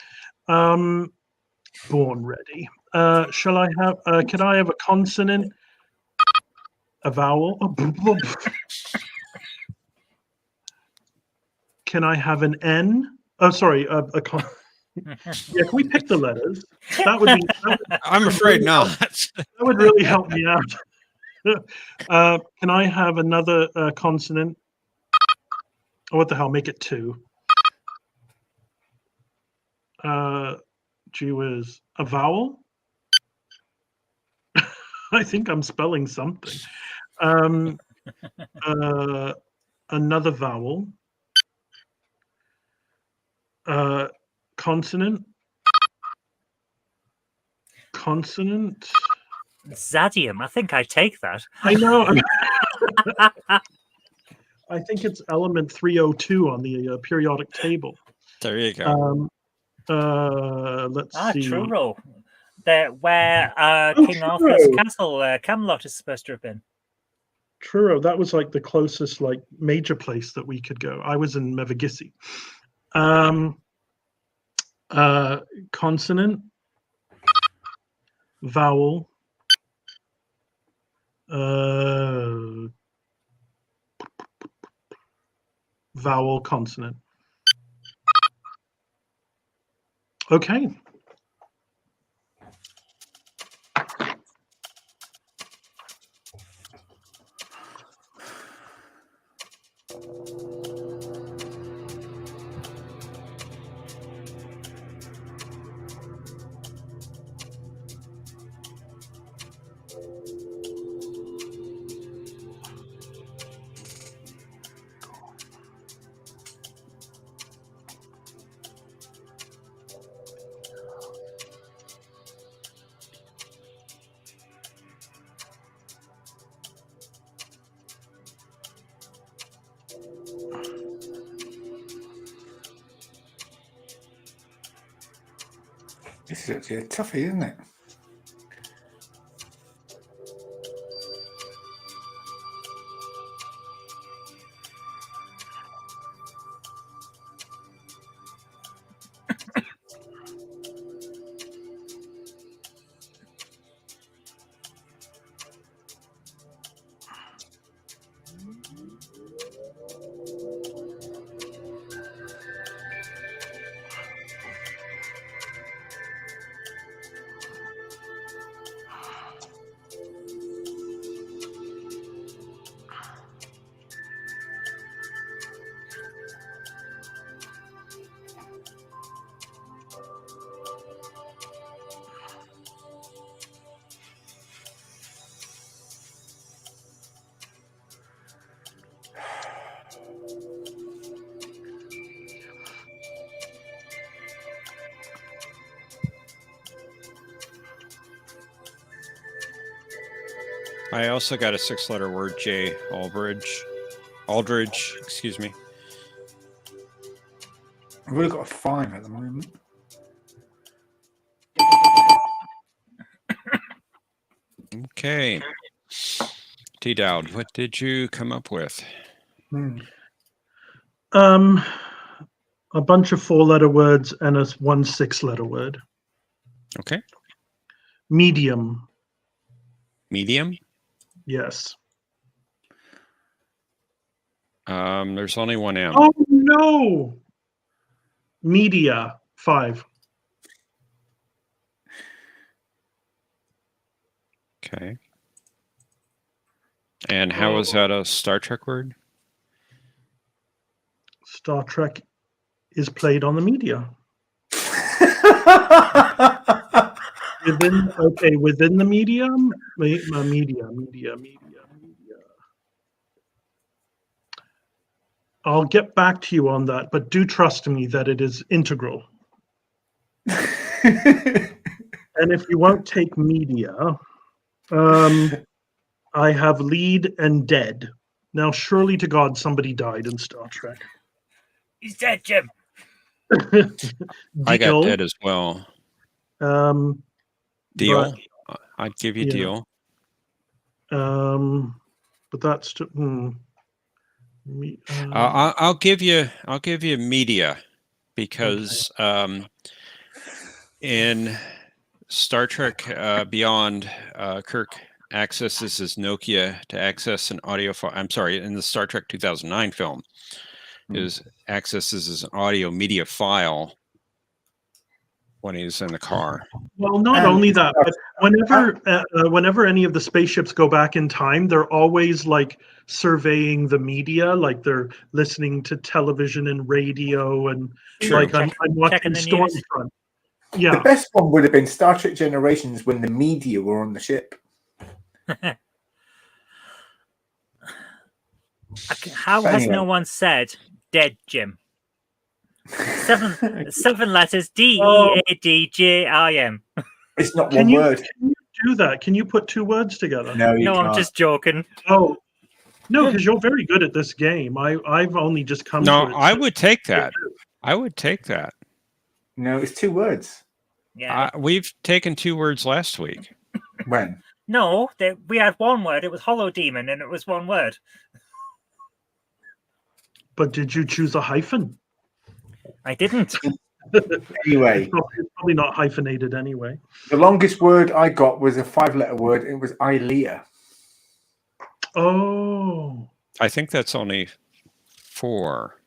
Born ready. Shall I have? Can I have a consonant, a vowel? Can I have an N? Oh, sorry, yeah. Can we pick the letters? That would be. I'm afraid not. That would really help me out. Can I have another consonant? Oh, what the hell? Make it 2. Gee whiz. A vowel? I think I'm spelling something. Another vowel. Consonant. Consonant. Zadium. I think I take that. I know. I think it's element 302 on the periodic table. There you go. Let's see. Truro. Where King Truro. Arthur's castle, Camelot, is supposed to have been. Truro. That was like the closest like major place that we could go. I was in Mevagissey. Consonant. Vowel. Vowel, consonant. Okay. This is actually a toughie, isn't it? I also got a 6-letter word, J. Aldridge, excuse me. I've really got a 5 at the moment. Okay. T. Dowd, what did you come up with? A bunch of 4-letter words and one 6-letter word. Okay. Medium. Medium? Yes. There's only one M. Oh no. Media. 5. Okay. And how is that a Star Trek word? Star Trek is played on the media. Within the medium, media. I'll get back to you on that, but do trust me that it is integral. And if you won't take media, I have lead and dead. Now, surely to God, somebody died in Star Trek. He's dead, Jim. I got dead as well. Deal. I'd give you deal. But that's I'll give you media because in Star Trek Beyond, Kirk accesses his Nokia to access an audio file. I'm sorry, in the Star Trek 2009 film, his accesses his audio media file when he's in the car. Well, not only that, but whenever any of the spaceships go back in time, they're always like surveying the media, like they're listening to television and radio, and like I'm watching Stormfront. Yeah, the best one would have been Star Trek Generations when the media were on the ship. How has no one said dead, Jim? 7 letters, DEADJIM. It's not one word. Can you do that? Can you put 2 words together? No, you can't. I'm just joking. Oh, no, because you're very good at this game. I've only just come to it. No, I would take that. I would take that. No, it's 2 words. Yeah. We've taken 2 words last week. When? No, we had 1 word. It was Hollow Demon, and it was 1 word. But did you choose a hyphen? I didn't. Anyway. It's probably not hyphenated anyway. The longest word I got was a 5-letter word. It was Ilea. Oh. I think that's only 4.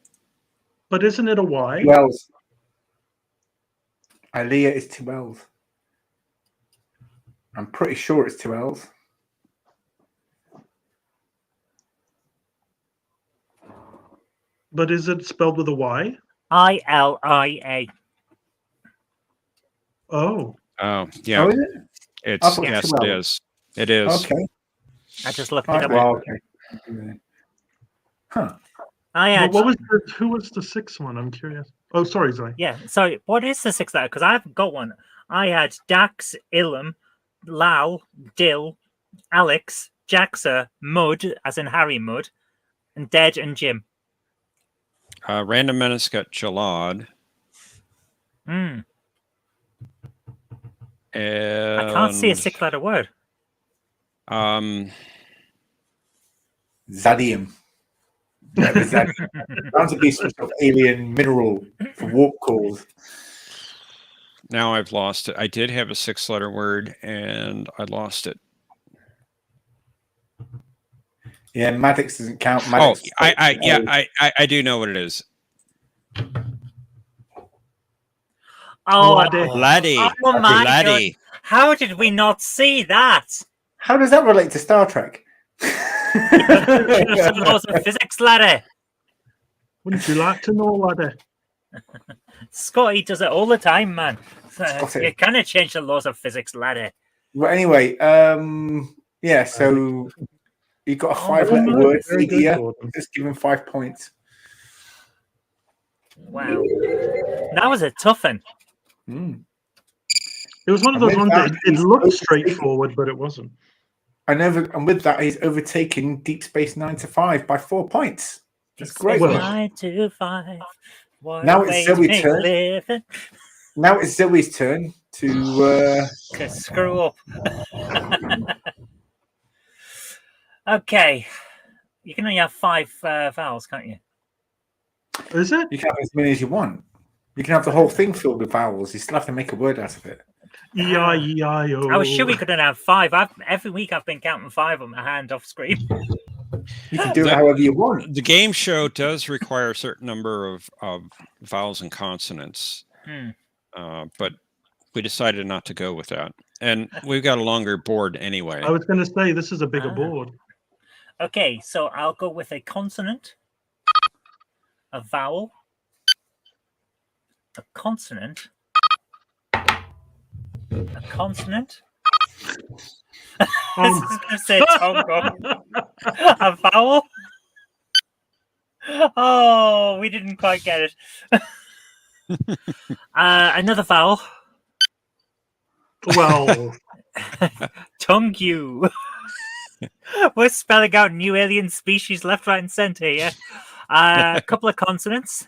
But isn't it a Y? 2 L's. Ilea is 2 L's. I'm pretty sure it's 2 L's. But is it spelled with a Y? ILIA. Oh. Oh, yeah. Oh, is it? Yes, it is. It is. Okay. I just looked it up. Well, okay. Huh. Who was the 6th one? I'm curious. Oh, sorry, Zoe. Yeah, sorry. What is the 6th letter? Because I haven't got one. I had Dax, Ilum, Lal, Dill, Alex, Jaxa, Mud, as in Harry Mudd, and Dead and Jim. Random Menace got Jalad. And And I can't see a 6-letter word. Zadium. Sounds to be some sort of alien mineral for warp cores. Now I've lost it. I did have a 6-letter word, and I lost it. Yeah, Maddox doesn't count. Maddox I do know what it is. Oh, Laddie. Oh my Laddie. God. How did we not see that? How does that relate to Star Trek? Some laws of physics, laddie. Wouldn't you like to know, laddie? Scotty does it all the time, man. Scotty. You kind of change the laws of physics, laddie. Well, anyway, yeah, so you got a 5-letter word, media. Just give him 5 points. Wow. That was a tough one. It was one of those ones that it looked straightforward, but it wasn't. and with that, he's overtaken Deep Space Nine to 5 by 4 points. That's great. Well, 9 to 5. What now a it's way to Zoe's make turn. living. Now it's Zoe's turn to. To screw up. Okay. You can only have 5 vowels, can't you? Is it? You can have as many as you want. You can have the whole thing filled with vowels. You still have to make a word out of it. E-I-E-I-O. I was sure we couldn't have 5. Every week I've been counting 5 on my hand off screen. You can do it however you want. The game show does require a certain number of vowels and consonants, but we decided not to go with that. And we've got a longer board anyway. I was going to say, this is a bigger board. Okay, so I'll go with a consonant, a vowel, a consonant, a consonant. I was going to say Tongo. A vowel. Oh, we didn't quite get it. Another vowel. Well, Tongue. We're spelling out new alien species left, right, and center here. A couple of consonants.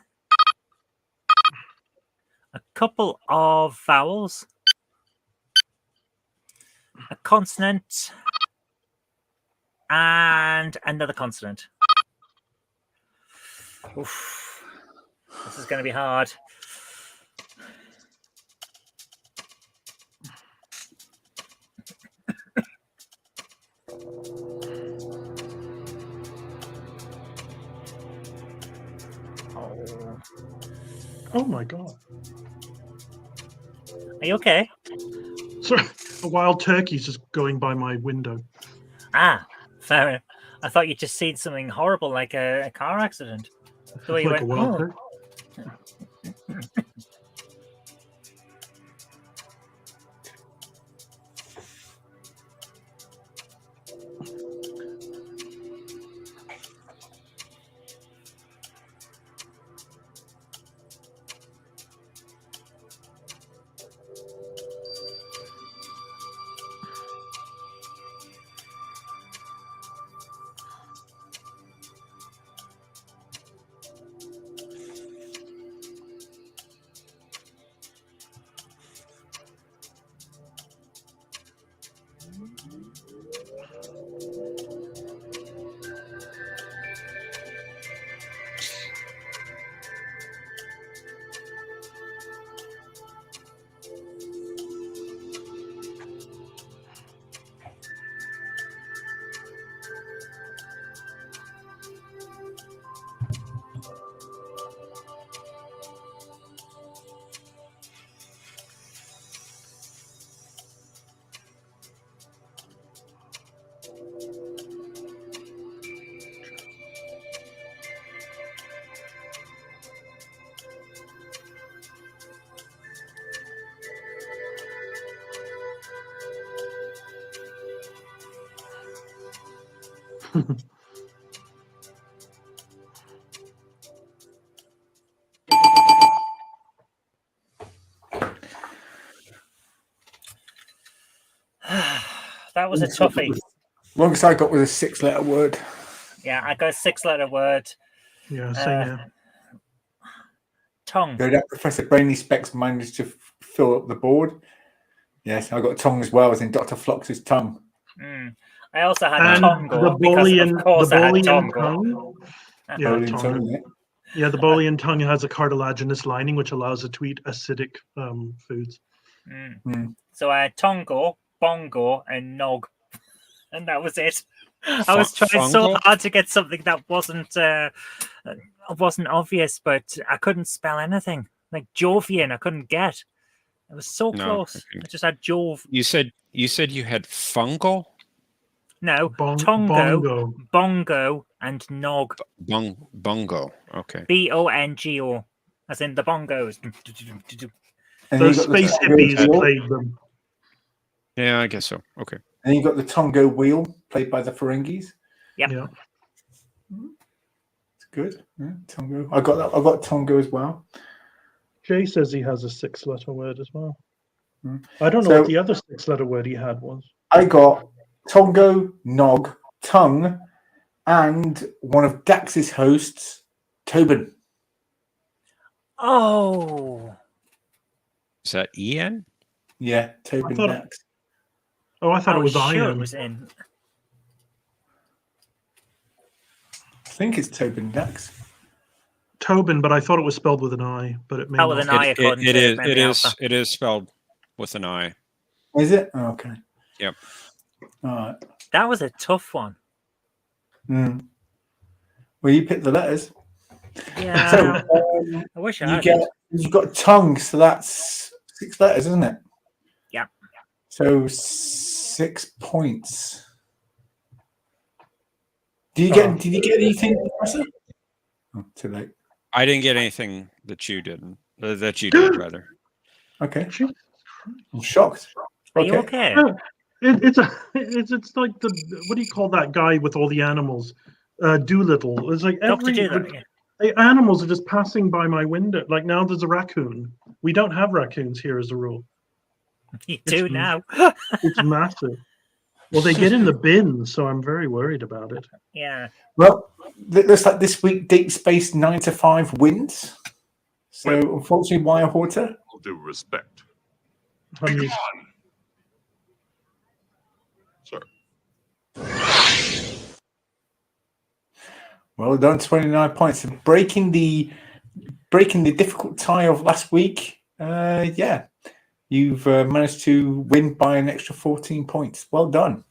A couple of vowels. A consonant. And another consonant. Oof. This is going to be hard. oh my God. Are you okay? Sorry, a wild turkey's just going by my window. Ah, fair enough. I thought you'd just seen something horrible like a car accident. The way you Like a went, wild "Oh." turkey. That was a toughie. Longest I got was a 6-letter word. Yeah, I got a 6-letter word. Yeah, same here. Tongue. So that Professor Brainy Specs managed to fill up the board. Yes, I got tongue as well, as in Dr. Flox's tongue. I also had And Tongo the Boolean, because, of course, the I had Boolean Tongo. tongue. Yeah, Boolean tongue. tongue, yeah. Yeah, the Boolean tongue has a cartilaginous lining which allows it to eat acidic foods. So I had Tongo, Bongo, and Nog. And that was it. I was trying so Fungal? hard to get something that wasn't obvious, but I couldn't spell anything. Like Jovian, I couldn't get. It was so No, close. okay. I just had Jove. You said you had fungal? No, Bongo. Bongo, and Nog. Bungo. Okay. Bongo, as in the bongos. And Those you got the space Tongo hippies wheel, played them. Yeah, I guess so. Okay. and you got the Tongo wheel played by the Ferengis. Yep. Yeah. It's good. Yeah, Tongo. I got that. I got Tongo as well. Jay says he has a 6-letter word as well. Mm. I don't know So- what the other 6-letter word he had was. I got Tongo, Nog, Tongue, and one of Dax's hosts, Tobin. Oh, Is that Ian? Yeah, Tobin thought- Dax. Oh, I thought I it was sure Ian. it was in. I think it's Tobin Dax. Tobin, but I thought it was spelled with an I, but it may Oh, with not. an I, according It to is. Memory Alpha. It is spelled with an I. Is it? Oh, okay. Yep. All right. That was a tough one. Hmm. Well, you pick the letters. Yeah, So I wish I had. you've got tongue, so that's 6 letters, isn't it? Yep. So 6 points. Did you get anything, Professor? Oh, too late. I didn't get anything that you didn't. That you did, rather. Okay. I'm shocked. Are you okay? No, it's like the what do you call that guy with all the animals? Doolittle. It's like Doctor every Doolittle, yeah. the animals are just passing by my window. Like now there's a raccoon. We don't have raccoons here as a rule. You do now. It's massive. Well, they get in the bin, so I'm very worried about it. Yeah. Well, it looks like this week Deep Space 9 to 5 wins. So unfortunately, Wire Horter. All due respect. Honey, Sir. Well done, 29 points. And breaking the difficult tie of last week. Yeah, you've managed to win by an extra 14 points. Well done.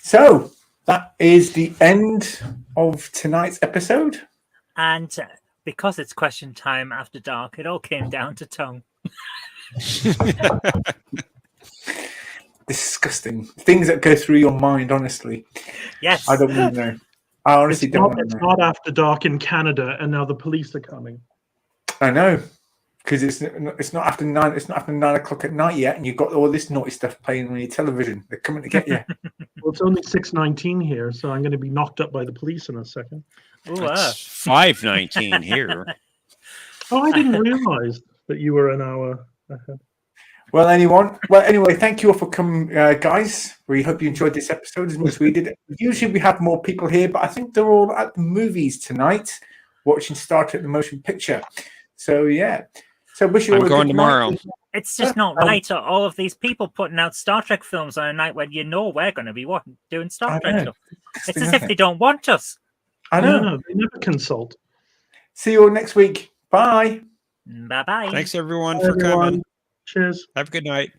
So that is the end of tonight's episode. And because it's question time after dark, it all came down to tongue. Disgusting things that go through your mind. Honestly, Yes. I don't want to know. I honestly don't want to it's know. not after dark in Canada, and now the police are coming. I know, because it's not after 9. It's not after 9 o'clock at night yet, and you've got all this naughty stuff playing on your television. They're coming to get you. Well, it's only 6:19 here, so I'm going to be knocked up by the police in a second. Ooh, It's 5:19 here. Oh, I didn't realize that you were an hour ahead. Well, anyway, thank you all for coming, guys. We hope you enjoyed this episode as much as we did. Usually we have more people here, but I think they're all at the movies tonight watching Star Trek: The Motion Picture. So, yeah. So, wish you all I'm a going good tomorrow. night. It's just not right. All of these people putting out Star Trek films on a night when you know we're going to be doing Star I Trek know. stuff. It's Disgusting, as if isn't they it? don't want us. I know. No, they never consult. See you all next week. Bye. Bye bye. Thanks everyone Bye, for everyone. coming. Cheers. Have a good night.